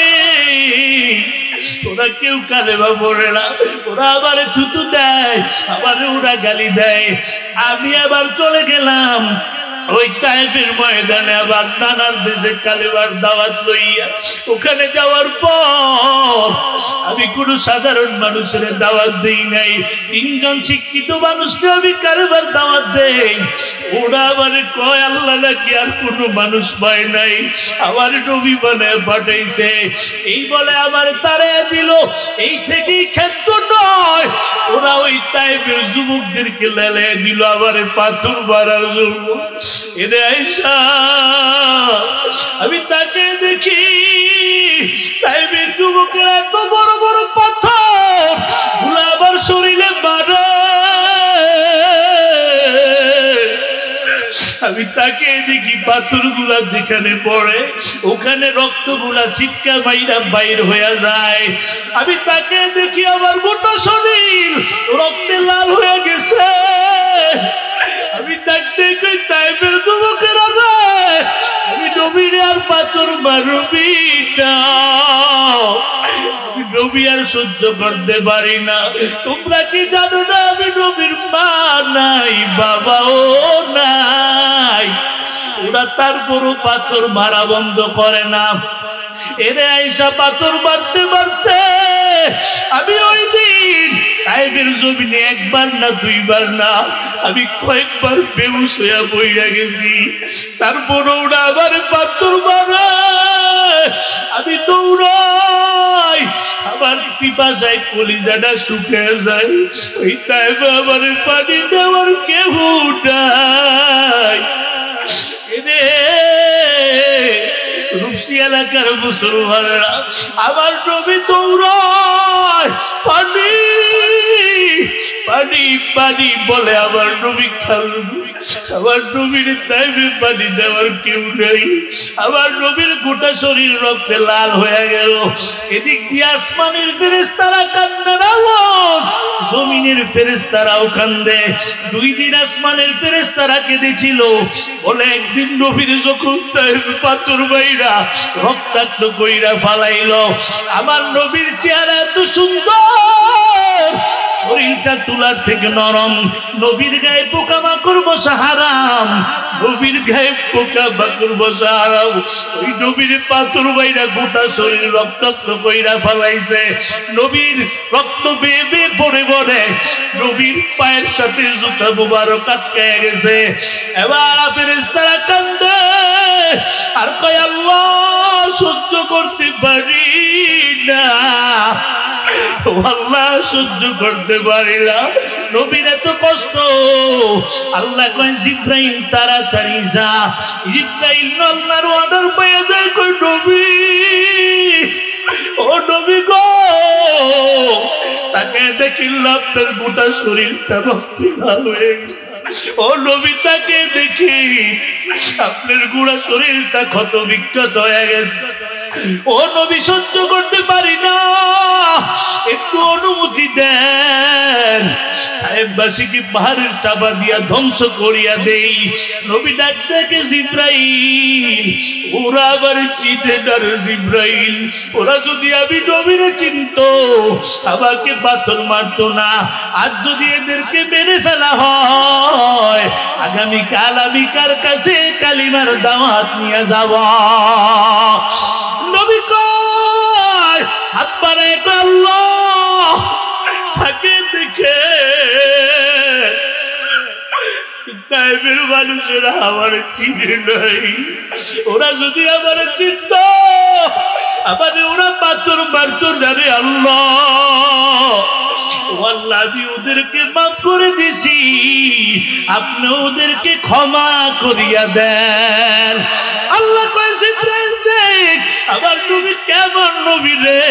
ওরা কেউ কালেমা পড়ে না, ওরা আবার থুতু দেয়, আবার ওরা গালি দেয়। আমি আবার চলে গেলাম ওই তায়েফের ময়দানে, আবার নানার দেশে কালেমার দাওয়াত লইয়া। ওখানে যাওয়ার পর আমি কোন সাধারণ মানুষের দাওয়াত দেই নাই, তিনজন শিক্ষিত মানুষকে আমি কালেমার দাওয়াত দেই। ওরা আবার কয় আল্লাহ নাকি আর কোন মানুষ পায় নাই, আমার নবী বলে পাঠাইছে। এই বলে আমার তারে দিল। এই থেকেই ক্ষেত্র নয়, ওরা ওই তায়েফের যুবকদেরকে লেলে দিল আবার পাথর মারার জন্য। এরে আয়েশা আমি তাকে দেখি তায়েফের যুবকেরা এত বড় বড় পাথর গুলা আবার শরীরে মারে। আমি তাকে দেখি পাথর গুলা যেখানে পড়ে ওখানে রক্ত গুলা ছিটকা বাইরা বাইর হয়ে যায়। আমি তাকে দেখি আমার গোটা শরীর রক্তে লাল হয়ে গেছে। আমি ডাকতে কই তায়েফের যুবকেরা রে আমি নবীর আর পাথর মারবি না, আমি নবী আর সহ্য করতে পারি না। তোমরা কি জানো না আমি নবীর মা নাই বাবাও নাই। ওরা তারপরও পাথর মারা বন্ধ করে না। এরে আয়েশা পাথর মারতে মারতে আমি ওই দিন তায়েফের জমিনে একবার না দুইবার না আমি কয়েকবার বেহুশ হইয়া পইড়া গেছি। তারপর ওরা আবার পাথর মারে, আমি দৌড়াই, আমার পিপাসায় কলিজাটা শুকিয়ে যায়। ওই তায়েফে আবার পানি দেওয়ার কেউ নাই। এরে রূপসী এলাকার মুসলমানরা আমার নবী দৌড়ায়, পানি পানি পানি বলে আমার নবী খাল। আমার নবীর তাইফে পানি দেওয়ার কেউ নেই। আমার নবীর গোটা শরীর রক্তে লাল হয়ে গেল। এদিক দিয়ে আসমানের ফেরেশতারা কান্নার আওয়াজ, জমিনের ফেরেশতারাও কান্দে। 2 দিন আসমানের ফেরেশতারা কেঁদেছিল। বলে একদিন নবীর যখন তাইফে পাথর বাইরা রক্তাক্ত কইরা ফালাইল, আমার নবীর চেহারা এত সুন্দর, শরীরটা তুলার থেকে নরম। নবীর গায়ে পোকামাকড় বসা হারাম, নবীর গায়ে পোকামাকড় বসা হারাম। ওই নবীর পাথর বাইরা গোটা শরীর রক্তাক্ত কইরা ফেলাইছে। নবীর রক্ত বেয়ে বেয়ে পড়ে পড়ে নবীর পায়ের সাথে জুতা মুবারক আটকে গেছে। এবার ফেরেশতারা কান্দে আর কয় আল্লাহ সহ্য করতে পারি না, আল্লাহ সহ্য করতে পারি না, নবীর এত কষ্ট। আল্লাহ কয় জিব্রাইল তাড়াতাড়ি যা। জিব্রাইল আল্লাহর অর্ডার পেয়ে যায়, কই নবী, ও নবী গো, তাকে দেখিল আপনার গোটা শরীরটা রক্তে লাল হয়ে গেছে। ও নবী তাকে দেখি আপনার গোটা শরীরটা ক্ষত বিক্ষত হয়ে গেছে। ও নবী সহ্য করতে পারি না, একটু অনুমতি দেন, সাহেববাসীকে পাহাড়ের চাপা দিয়া ধ্বংস করিয়া দেই। নবী ডাক দেখে জিব্রাইল, ওরা আবার চিনে না রে জিব্রাইল, ওরা যদি আমি নবীরে চিনতো আমাকে পাথর মারতো না। আর যদি এদেরকে মেরে ফেলা হয় আগামীকাল আমি কার কাছে কালিমার দাওয়াত নিয়ে যাব। নবী কয় হাত বাড়ায় আল্লাহ তাকে দেখে তাইবের মানুষেরা আমার চিনে নাই, ওরা যদি আমার চিনত আমাদের ওরা পাথর মারতো জানে। আল্লাহ আল্লাহ আমি ওদেরকে মাফ করে দিছি, আপনি ওদেরকে ক্ষমা করিয়া দেন। আল্লাহ কয় জিব্রাইল দেখ আমার নবী কেমন নবী রে।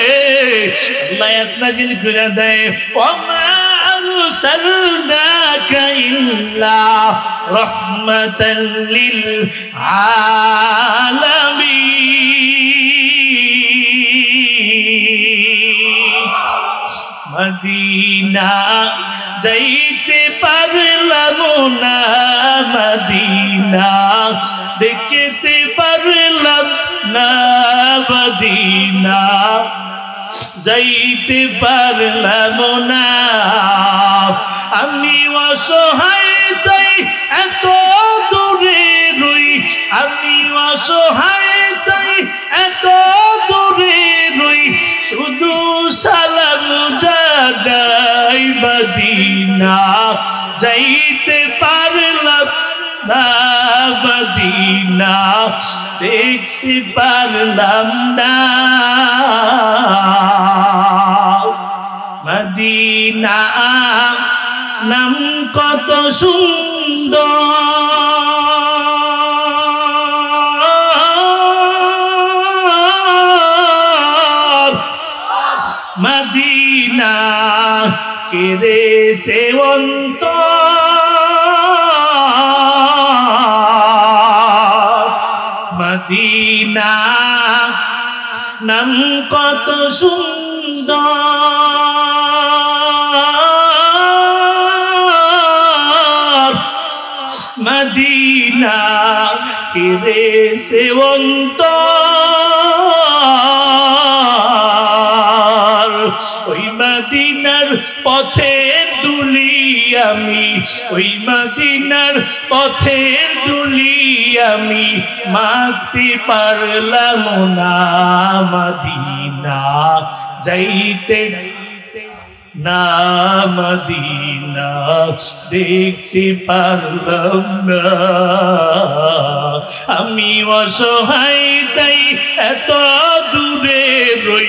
আল্লাহ আয়াত নাযিল করে দেয়, ওমা আরসালনাকা ইল্লা রাহমাতাল লিল আলামিন। মদিনা যাইতে পারলাম না, মদিনা দেখতে পারলাম না, মদিনা যাইতে পারলাম না। আমি অসহায় তাই এত দূরে রই, আমি অসহায় তাই এত দূরে রই, শুধু সালাম জানাই মদিনা যাইতে পারলাম না, মদিনা দেখতে পারলাম না। মদিনা নাম কত সুন্দর, মদিনা কেরে সেবন্ত, মদিনা নাম কত সুন্দর, মদিনা কেরে সেবন্ত। ওই মদিনার পথে দুলি আমি, ওই মদিনার পথে দুলি আমি, মাখতে পারলাম না, মদিনা যাইতে না, মদিনা দেখতে পারলাম না। আমি অসহায় তাই এত দূরে রই,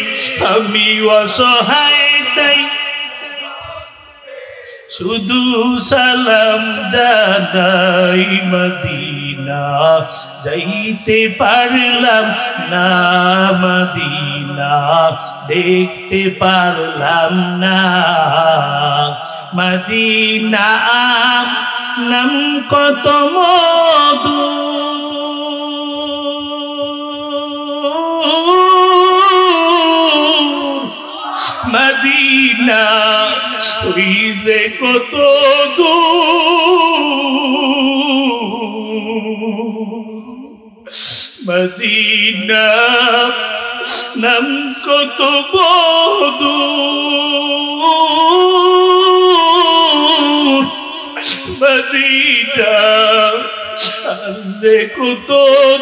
আমি অসহায় তাই শুধু সালাম জানাই মদিনা যাইতে পারলাম না, মদিনা দেখতে পারলাম না। মদিনা নাম কত মধু, মদিনা ওই যে কত দূর, মদিনা নাম কত বধূর। মদিনা আর যে কত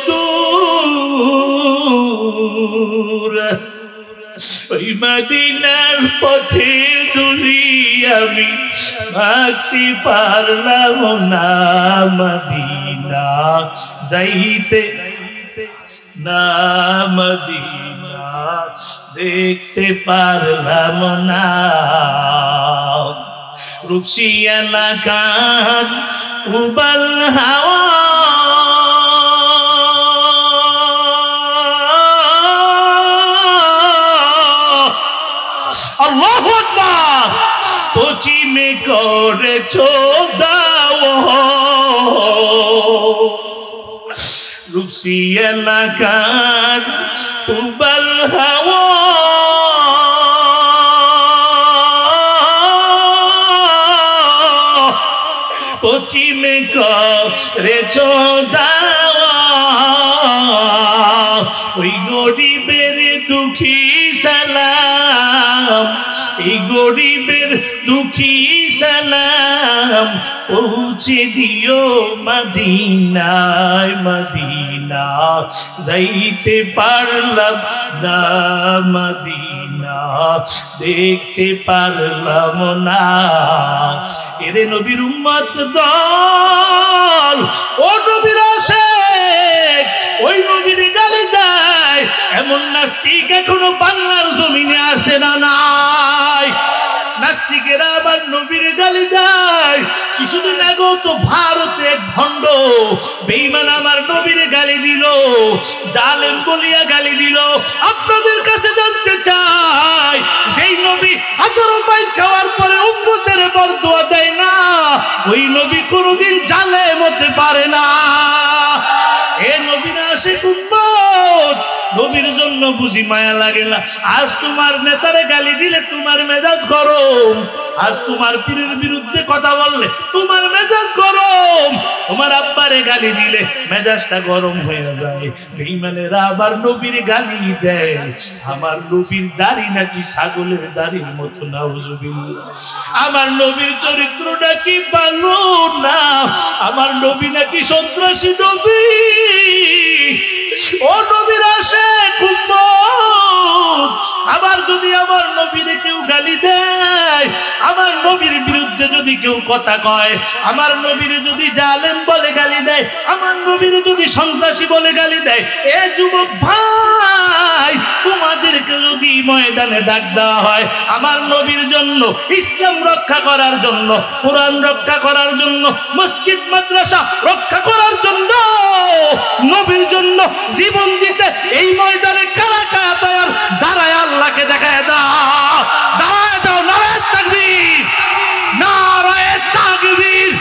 দূর ওই মদিনার পথে দুলি আমি মাখতে পারলাম না মদিনা যাইতে না মদিনা দেখতে পারলাম না রূপসী এলাকার উবাল হাওয়া আল্লাহু আকবার পশ্চিমে করেছো দাওয়া রূপসী এলাকার উবাল হাওয়া পশ্চিমে করেছো দাওয়া ওই গরিবের দুঃখী সালাম এই গরিবের দুঃখী সালাম পৌঁছে দিও মদিনায় মদিনা যাইতে পারলাম না মদিনা দেখতে পারলাম না এরে নবীর উম্মত দল ও নবীর আশিক ওই নবীর গালি দেয় এমন নাস্তিক এখনো বাংলার জমিনে আসে না নাই নাস্তিকেরা আবার নবীর গালি দেয় কিছুদিন আগে তো ভারতে এক ভণ্ড বেঈমান আমার নবীর গালি দিল জালেম বলিয়া গালি দিল আপনাদের কাছে জানতে চাই যেই নবী হাজারো মাইল খাওয়ার পরে উম্মতের বরদোয়া দেয় না ওই নবী কোনোদিন জালেম হতে পারে না এ নবীর আশিক উম্মত নবীর জন্য বুঝি মায়া লাগে না আজ তোমার নেতারে গালি দিলে তোমার মেজাজ গরম আজ তোমার পীরের বিরুদ্ধে কথা বললে তোমার মেজাজ গরম তোমার আব্বারে গালি দিলে মেজাজটা গরম হয়ে যায় বেঈমানেরা আবার নবীর গালি দেয় আমার নবীর দাড়ি নাকি ছাগলের দাড়ির মতো নাউজুবিল্লাহ আমার নবীর চরিত্রটা কি ভালো না আমার নবী নাকি সন্ত্রাসী নবী ও নবীর আশিক উম্মত আবার যদি আমার নবীরে কেউ গালি দেয় আমার নবীর বিরুদ্ধে যদি কেউ কথা কয় আমার নবীরে যদি জালেম বলে গালি দেয় আমার নবীরে যদি সন্ত্রাসী বলে গালি দেয় এ যুবক ভাই তোমাদেরকে যদি ময়দানে ডাক দেওয়া হয় আমার নবীর জন্য ইসলাম রক্ষা করার জন্য কোরআন রক্ষা করার জন্য মসজিদ মাদ্রাসা রক্ষা করার জন্য নবীর জন্য জীবন দিতে এই ময়দানে কারা কারা তৈরি দাঁড়ায় আল্লাহকে দেখায় দাও দাঁড়ায় দাও নারায়ে তাকবীর নারায়ে তাকবীর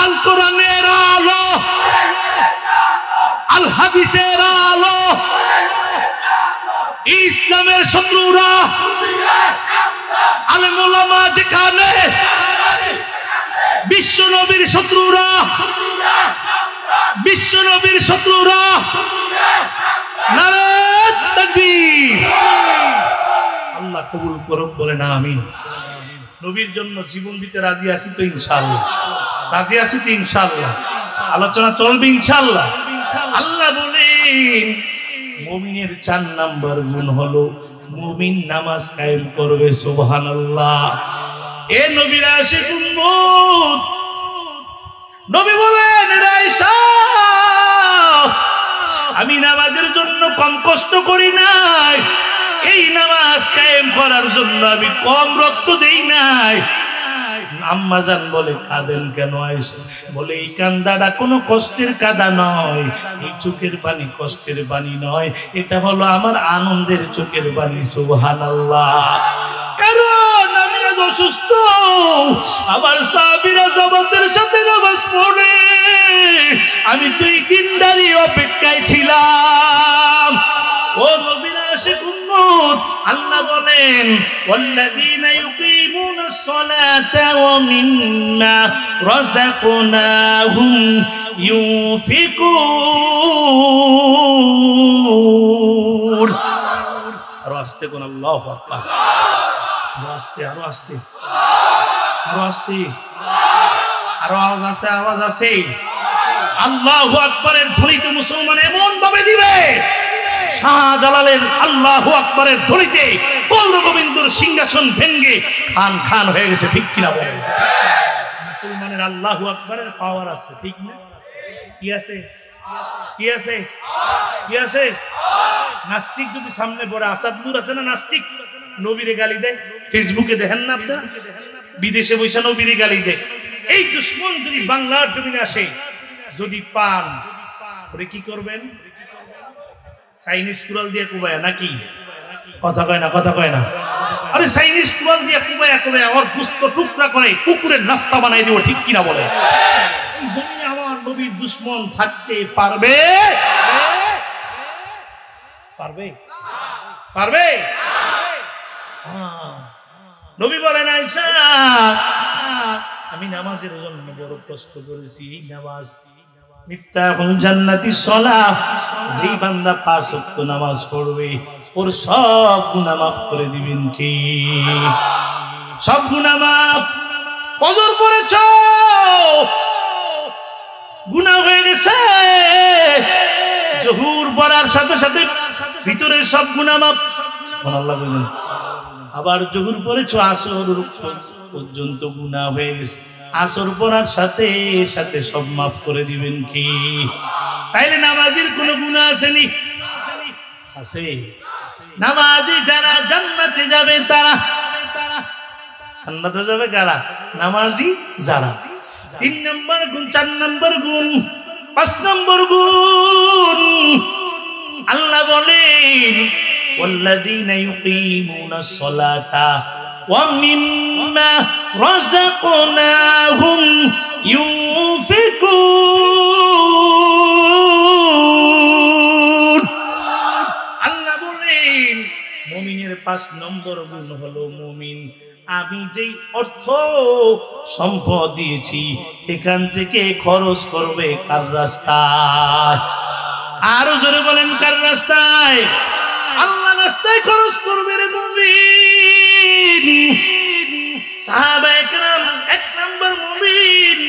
আল কোরআনের আলো আল হাদিসের আলো ইসলামের শত্রুরা আলেম ওলামা যেখানে বিশ্ব নবীর শত্রুরা বিশ্ব নবীর শত্রুরা নারায়ে তাকবীর আল্লাহ কবুল করুক বলেন আমিন নবীর জন্য জীবন দিতে রাজি আছি তো ইনশাআল্লাহ রাজি আছি তো ইনশাআল্লাহ আলোচনা চলবে ইনশাআল্লাহ আল্লাহ বলেন মুমিনের 4 নাম্বার গুণ হলো মুমিন নামাজ কায়েম করবে সুবহানাল্লাহ এ নবীর আশিক উম্মত নবী বলেন আয়েশা আমি নামাজের জন্য কম কষ্ট করি নাই এই নামাজ কায়েম করার জন্য আমি কম রক্ত দেই নাই আম্মা জান বলে কাঁদেন কেন আয়েশা বলে এই কান্দাটা কোনো কষ্টের কাঁদা নয় এই চোখের পানি কষ্টের পানি নয় এটা হলো আমার আনন্দের চোখের পানি সুবহানাল্লাহ কারণ আমি আজ অসুস্থ আমার সাহাবীরা জামাতের সাথে নামাজ পড়ে আমি 2 দিন দাঁড়িয়ে অপেক্ষায় ছিলাম ও নবীর আশিক উম্মত আল্লাহ বলেন ওয়াল্লাযীনা ইউকিমুনাস সালাতা ওয়া মিম্মা রাযাকনাহুম ইউনফিকুন আর আস্তে কোন আল্লাহু আকবার আস্তে আরো আস্তে আরো আস্তে আর আওয়াজ আছে আল্লাহু আকবারের ধ্বনিতে মুসলমান এমন ভাবে দিবে শাহজালালের আল্লাহু আকবারের ধ্বনিতে গৌর গোবিন্দর সিংহাসন ভেঙ্গে খান খান হয়ে গেছে। ঠিক কিনা বলে? মুসলমানের আল্লাহু আকবারের পাওয়ার আছে, ঠিক না? কি আছে? কি আছে? কি আছে? নাস্তিক যদি সামনে পড়ে, আসাদুর আছে না নাস্তিক, নবীরে গালি দেয়, ফেসবুকে দেখেন না আপনারা, বিদেশে বসে নবীরে গালি দেয়। এই দুশ্মন যদি বাংলার জমিনে আসে, যদি পান ওরে কি করবেন? চাইনিজ কুড়াল দিয়ে কুবায়া নাকি? কথা কয় না, কথা কয় না। আরে চাইনিজ কুড়াল দিয়ে কুবায়া কুবায়া ওর গুস্ত টুকরা করে কুকুরের নাস্তা বানাই দিব। ঠিক কিনা বলে? এই জমিনে আমার নবীর দুশ্মন থাকতে পারবে? পারবে? পারবে? নবী বলেন, আয়েশা আমি নামাজের জন্য বড় কষ্ট করেছি। এই নামাজ মিফতাহুল জান্নাতি সালাহ, যেই বান্দা 5 ওয়াক্ত নামাজ পড়বে ওর সব গুনাহ মাফ করে দিবেন কে? সব গুনাহ মাফ। ফজর পড়েছ, গুনাহ হয়ে গেছে, জোহর পড়ার সাথে সাথে ভিতরের সব গুনাহ মাফ। সুবহানাল্লাহ বলেন। আবার জোহর পড়েছ, আসর পর্যন্ত গুনাহ হয়ে গেছে, আসর পড়ার সাথে সাথে সব মাফ করে দিবেন কি? তাইলে নামাজের কোনো গুনাহ আসেনি? আছে। নামাজি যারা জান্নাতে যাবে, তারা জান্নাতে যাবে কারা? নামাজি যারা। 3 নম্বর গুণ, 4 নম্বর গুণ, 5 নম্বর গুণ আল্লাহ বলেন, ওয়াল্লাযীনা ইউকিমুনাস সালাতা ওয়া মিম্মা রাযাকনাহুম ইউনফিকুন। আল্লাহ বলেন মুমিনের 5 নম্বর গুণ হলো মুমিন আমি যেই অর্থ সম্পদ দিয়েছি এখান থেকে খরচ করবে কার রাস্তায়? আরো জোরে বলেন, কার রাস্তায়? আল্লাহ রাস্তায় খরচ করবে রে মুমিন। সাহাবায়ে কেরাম 1 নম্বর মুমিন,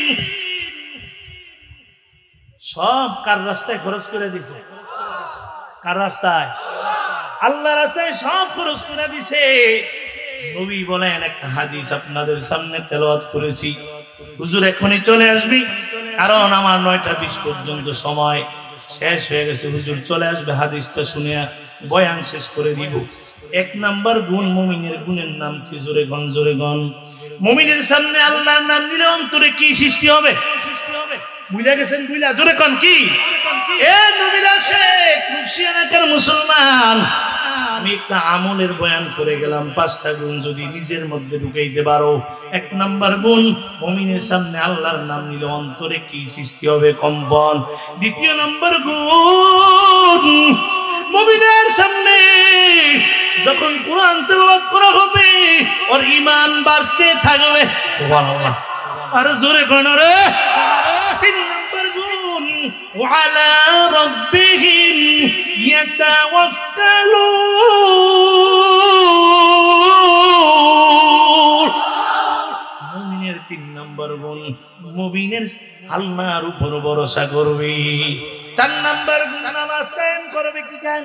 সব কার রাস্তায় খরচ করে দিছে? কার রাস্তায়? আল্লাহ রাস্তায় সব খরচ করে দিছে। নবী বলেন, একটা হাদিস আপনাদের সামনে তেলাওয়াত করেছি, হুজুর এখনই চলে আসবি, কারণ আমার 9টা 20 পর্যন্ত সময় শেষ হয়ে গেছে। হুজুর চলে আসবে, হাদিসটা শুনে বয়ান শেষ করে দিব। 1 নাম্বার গুণ মুমিনের, গুণের নাম কি? জোরে গণ, জোরে গণ। মুমিনের সামনে আল্লাহর নাম নিলে অন্তরে কি সৃষ্টি হবে? বুঝা গেছেন? বুঝলা? জোরে গণ কি? এ নবীর আশিক মুসলিম মুসলমান, আমি একটা আমলের বয়ান করে গেলাম। 5টা গুণ যদি নিজের মধ্যে ঢুকাইতে পারো, 1 নাম্বার গুণ মুমিনের সামনে আল্লাহর নাম নিলে অন্তরে কি সৃষ্টি হবে? কম্পন। 2 নাম্বার গুণ মুমিনের সামনে যখন কুরআন তেলাওয়াত করা হবে ওর ঈমান বাড়তে থাকবে। সুবহানাল্লাহ। আর জোরে কোন রে? 3 নাম্বার গুণ ওয়ালা রাব্বিহিম ইয়াতাওয়াক্কালুন। মুমিনের 3 নাম্বার গুণ মুমিনের আল্লাহর উপর ভরসা করবে। 4 নাম্বার গুণ নামাজ কায়েম করবে। কি কায়েম?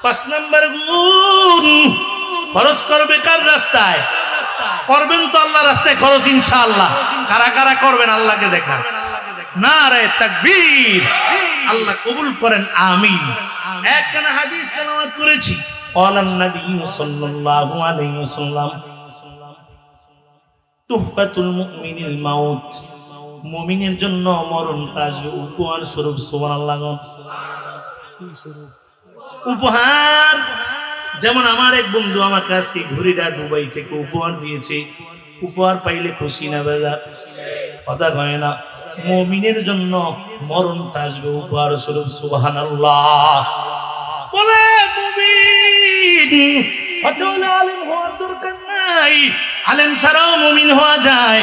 5 নাম্বার গুণ খরচ করবে কার রাস্তায়? করবেন তো আল্লাহর রাস্তায় খরচ ইনশাআল্লাহ। কারা কারা করবেন আল্লাহকে দেখার? নারে তাকবীর। আল্লাহ কবুল করেন, আমিন। একখানা হাদিস তেলাওয়াত করেছি। ক্বালান নবী সাল্লাল্লাহু আলাইহি ওয়াসাল্লাম, তুহফাতুল মুমিনিল মাউত, মুমিনের জন্য মরণ আসবে উপহার স্বরূপ। সুবহানাল্লাহ। উপহার যেমন আমার এক বন্ধু আমাকে আজকে ঘুরিটা দুবাই থেকে উপহার দিয়েছে। উপহার পাইলে খুশি না বেজার? কথা কয় না? মুমিনের জন্য মরণটা আসবে উপহার স্বরূপ। সুবহানাল্লাহ। বলে মুমিন হতে হলে আলেম হওয়ার দরকার নাই, আলেম ছাড়াও মুমিন হওয়া যায়।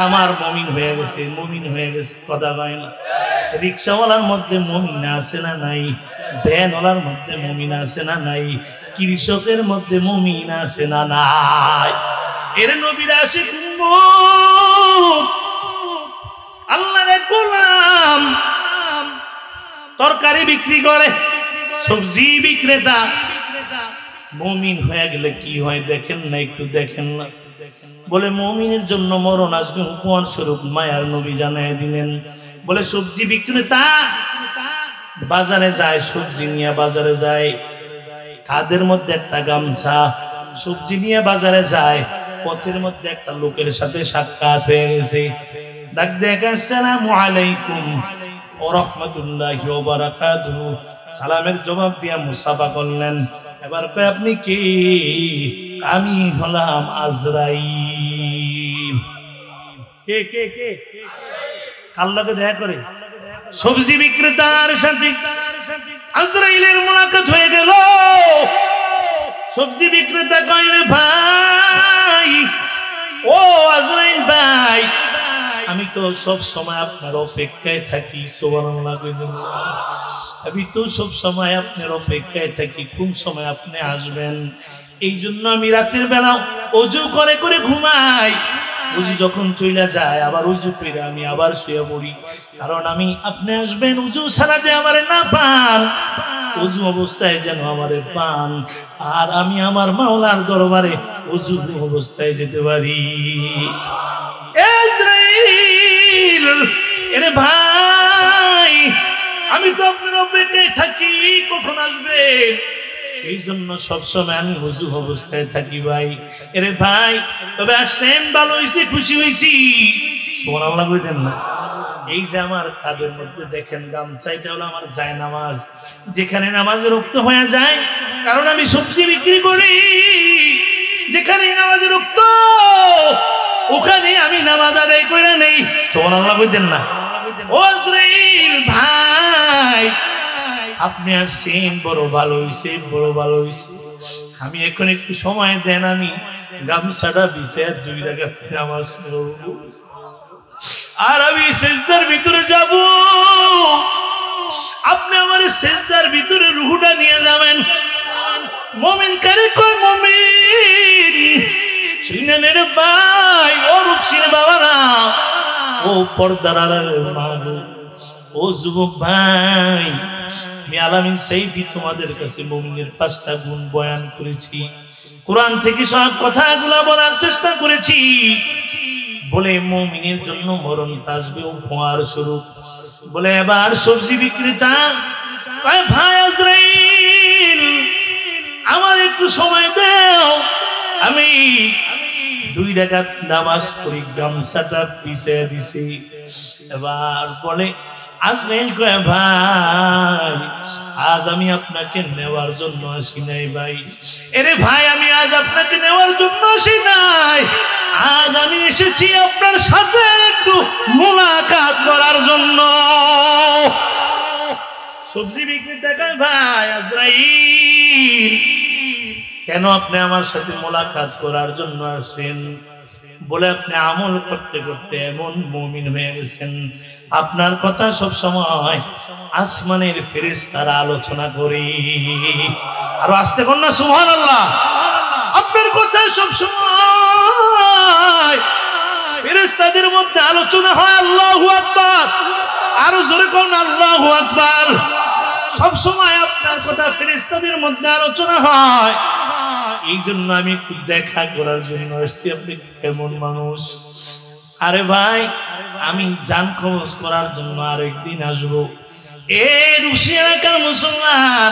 আমার মুমিন হয়ে গেছে, মুমিন হয়ে গেছে। কথা কয় না? রিক্সাওয়ালার মধ্যে মুমিন আছে না নাই? ভ্যানওয়ালার মধ্যে মুমিন আছে না নাই? কৃষকের মধ্যে মুমিন আছে না নাই? এর নবীর আশিক উম্মত তরকারি বিক্রি করে, সবজি বিক্রেতা। মুমিন হয়ে গেলে কি হয় দেখেন না, একটু দেখেন না। বলে মুমিনের জন্য মরণ আসবে উপহার স্বরূপ, মায়ার নবী জানায় দিলেন। বলে সবজি বিক্রেতা বাজারে যায়, সবজি নিয়ে বাজারে যায়, কাদের মধ্যে একটা গামছা, সবজি নিয়ে বাজারে যায়, পথের মধ্যে একটা লোকের সাথে সাক্ষাৎ হয়ে গেছে। ডাক দেখে আসসালামু আলাইকুম ওয়া রাহমাতুল্লাহি ওয়া বারাকাতুহু, সালামের জবাব দিয়া মুসাফা করলেন। এবার কয় আপনি কে? আমি হলাম আজরাইল। কে কে কে? কার লগে দেখা করে? সবজি বিক্রেতার সাথে আজরাইলের মুলাকাত হয়ে গেল। সবজি বিক্রেতা কয় রে ভাই, ও আজরাইল ভাই, আমি তো সব সময় আপনার অপেক্ষায় থাকি। সুবহানাল্লাহ কইছেন। আমি তো সব সময় আপনার অপেক্ষায় থাকি, কোন সময় আপনি আসবেন। এই জন্য আমি রাতের বেলা ওযু করে করে ঘুমাই। ওযু যখন চইলা যায় আবার ওযু করে আমি আবার শুয়ে পড়ি, কারণ আমি আপনি আসবেন ওযু ছাড়া যে আমারে না পান, ওযু অবস্থায় যেন আমারে পান, আর আমি আমার মাওলার দরবারে ওযু অবস্থায় যেতে পারি। আজরাইল, এরে ভাই, আমি তো আপনার অপেক্ষায় থাকি, কখন আসবেন। এই জন্য সবসময় আমি ওযু অবস্থায় থাকি ভাই। এরে ভাই, তবে আসছেন, ভালো হয়েছে, খুশি হয়েছি। সুবহানাল্লাহ কইতেন না? এই যে আমার কাঁধের মধ্যে দেখেন গামছা, এটা হলো আমার জায়নামাজ, যেখানে নামাজের রক্ত হয়ে যায়, কারণ আমি সবজি বিক্রি করি। যেখানে নামাজের রক্ত, ওখানে আমি নামাজ আদায় করে নেই। সুবহানাল্লাহ কইতেন না? ও আজরাইল ভাই, আপনি আসছেন, বড় ভালো হয়েছে, বড় ভালো হয়েছে। আমি এখন একটু সময় দেন, আমি গামছাটা বিছায়া 2 রাকাত নামাজ পড়ব, আর আমি সিজদার ভিতরে যাব। আপনি আমার সিজদার ভিতরে রূহটা নিয়ে যাবেন। মুমিন কারে কয়? মুমিন শুনেন রে ভাই, ও রূপসীর বাবারা, ও পর্দার আড়ালের মা গো, ও যুবক ভাই, আমি আলামিন সাইফি তোমাদের কাছে মুমিনের 5টা গুণ বয়ান করেছি, কোরআন থেকে সব কথাগুলো বলার চেষ্টা করেছি। বলে মুমিনের জন্য মরণ আসবে উপহার স্বরূপ। বলে এবার সবজি বিক্রেতা কয়, ভাই আজরাইল, আমার একটু সময় দাও, আমি 2 রাকাত নামাজ পড়ি। গামছাটা পিছিয়ে দিছি। এবার বলে আজরাইল কয়, ভাই, আজ আমি আপনাকে নেওয়ার জন্য আসি নাই ভাই। এরে ভাই, আমি আজ আপনাকে নেওয়ার জন্য আসি নাই, আজ আমি এসেছি আপনার সাথে একটু মুলাকাত করার জন্য। সবজি বিক্রেতা কয়, ভাই আজরাইল, কেন আপনি আমার সাথে মুলাকাত করার জন্য আসেন? বলে আপনি আমল করতে করতে এমন মুমিন হয়ে গেছেন, আপনার কথা সব সময় আসমানের ফেরেশতারা আলোচনা করে। আর আস্তে কোন না সুবহানাল্লাহ। আপনার কথা সব সময় ফেরেশতাদের মধ্যে আলোচনা হয়। আল্লাহু আকবার। আরো জোরে কোন আল্লাহু আকবার। সব সময় আপনার কথা ফেরেশতাদের মধ্যে আলোচনা হয়। এই জন্য আমি একটু দেখা করার জন্য আসছি, আপনি কেমন মানুষ। আরে ভাই, আমি জান খরচ করার জন্য আরেকদিন আসবো। এ রুশি এলাকার মুসলমান,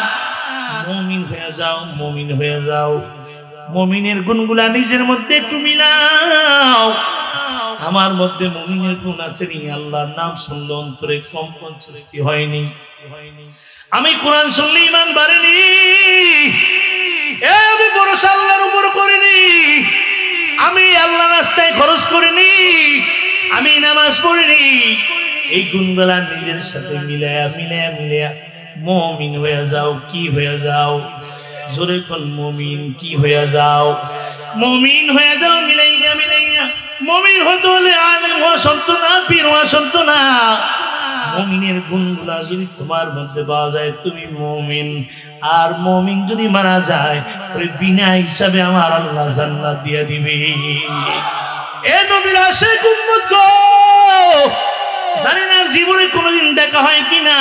মুমিন হয়ে যাও, মুমিন হয়ে যাও। মুমিনের গুণগুলা নিজের মধ্যে একটু মিলাও। আমার মধ্যে মুমিনের গুণ আছে নি? আল্লাহর নাম শুনলে অন্তরে কম্পন কি হয়নি? আমি কোরআন শুনলে ঈমান বাড়েনি, আমি ভরসা আল্লাহর উপর করিনি, আমি আল্লাহর রাস্তায় খরচ করিনি, আমি নামাজ পড়িনি। এই গুণগুলা নিজের সাথে মিলায়া মিলায়া মিলায়া মুমিন হয়ে যাও। কি হয়ে যাও? জোরে কোন মুমিন কি হয়ে যাও? মুমিন হয়ে যাও মিলাইয়া মিলাইয়া। মুমিন হতে হলে আলেম হওয়া শর্ত না, পীর হওয়া শর্ত না। মুমিনের গুণগুলা যদি তোমার মধ্যে পাওয়া যায়, তুমি মুমিন। আর মুমিন যদি মারা যায়, ওই বিনা হিসাবে আমার আল্লাহ জান্নাত দিয়ে দিবে। এ নবীর আশিক উম্মত গো, জানি না জীবনে কোনোদিন দেখা হয় কিনা,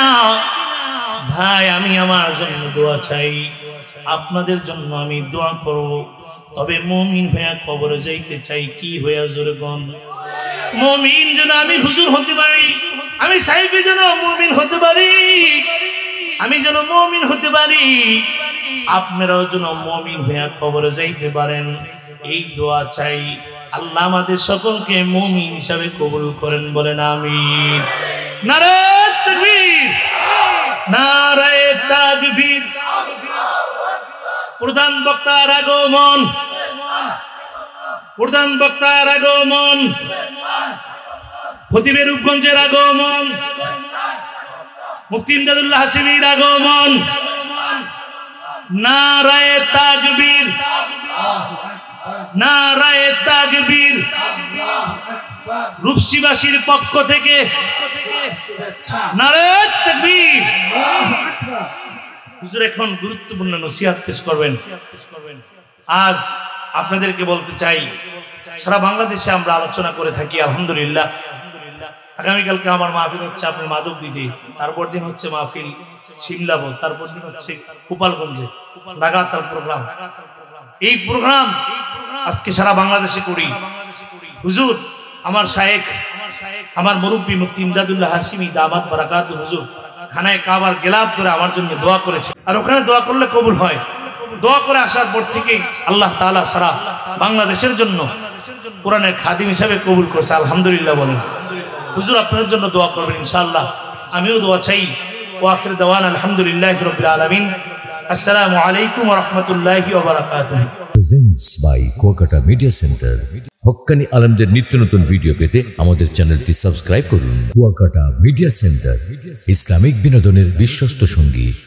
ভাই আমি আমার জন্য দোয়া চাই, আপনাদের জন্য আমি দোয়া করব। তবে মুমিন হয়ে কবরে যাইতে চাই। কি হয়ে জোরে কোন মুমিন যেন আমি হুজুর হতে পারি, আমি সাইফি যেন মুমিন হতে পারি, আমি যেন মুমিন হতে পারি, আপনারাও যেন মুমিন হয়ে কবরে যাইতে পারেন। এই দোয়া চাই। আল্লাহ আমাদের সকলকে মুমিন হিসাবে কবুল করেন, বলেন আমিন। নারে তাকবীর, নারে তাকবীর। প্রধান বক্তার আগমন, প্রধান বক্তার আগমন, খতিবের রূপগঞ্জের আগমন, মুফতি ইমদাদুল্লাহ হাশিমির আগমন। নারায়ে তাকবীর, নারায়ে তাকবীর। রূপসীবাসীর পক্ষ থেকে নারায়ে তাকবীর। হুজুর এখন গুরুত্বপূর্ণ নসিহত পেশ করবেন। আজ আপনাদেরকে বলতে চাই, সারা বাংলাদেশে আমরা আলোচনা করে থাকি আলহামদুলিল্লাহ। আগামীকালকে আমার মাহফিল হচ্ছে আপনার মাধবদীতে, তারপর দিন হচ্ছে মাহফিল সিমলাবো, তারপর দিন হচ্ছে গোপালগঞ্জে, লাগাতার প্রোগ্রাম। এই প্রোগ্রাম আজকে সারা বাংলাদেশে করি। হুজুর আমার শায়েখ, আমার মুরব্বী মুফতি ইমদাদুল্লাহ হাশিমি দামাত বারাকাত হুজুর খানায় কাবার গেলাপ ধরে আমার জন্য দোয়া করেছে। আর ওখানে দোয়া করলে কবুল হয়। দোয়া করে আসার পর থেকে আল্লাহ তাআলা সারা বাংলাদেশের জন্য কোরআনের খাদিম হিসাবে কবুল করছে আলহামদুলিল্লাহ। বলেন হুজুর আপনার জন্য দোয়া করবেন ইনশাআল্লাহ, আমিও দোয়া চাই। ওয়া আখির দাওয়ানা আলহামদুলিল্লাহি রাব্বিল আলামিন। আসসালামু আলাইকুম ওয়া রাহমাতুল্লাহি ওয়া বারাকাতুহু। Presents by Kuakata media centre. হক্কানি আলেমদের নিত্য নতুন ভিডিও পেতে আমাদের চ্যানেলটি সাবস্ক্রাইব করুন। কুয়াকাটা মিডিয়া সেন্টার, ইসলামিক বিনোদনের বিশ্বস্ত সঙ্গী।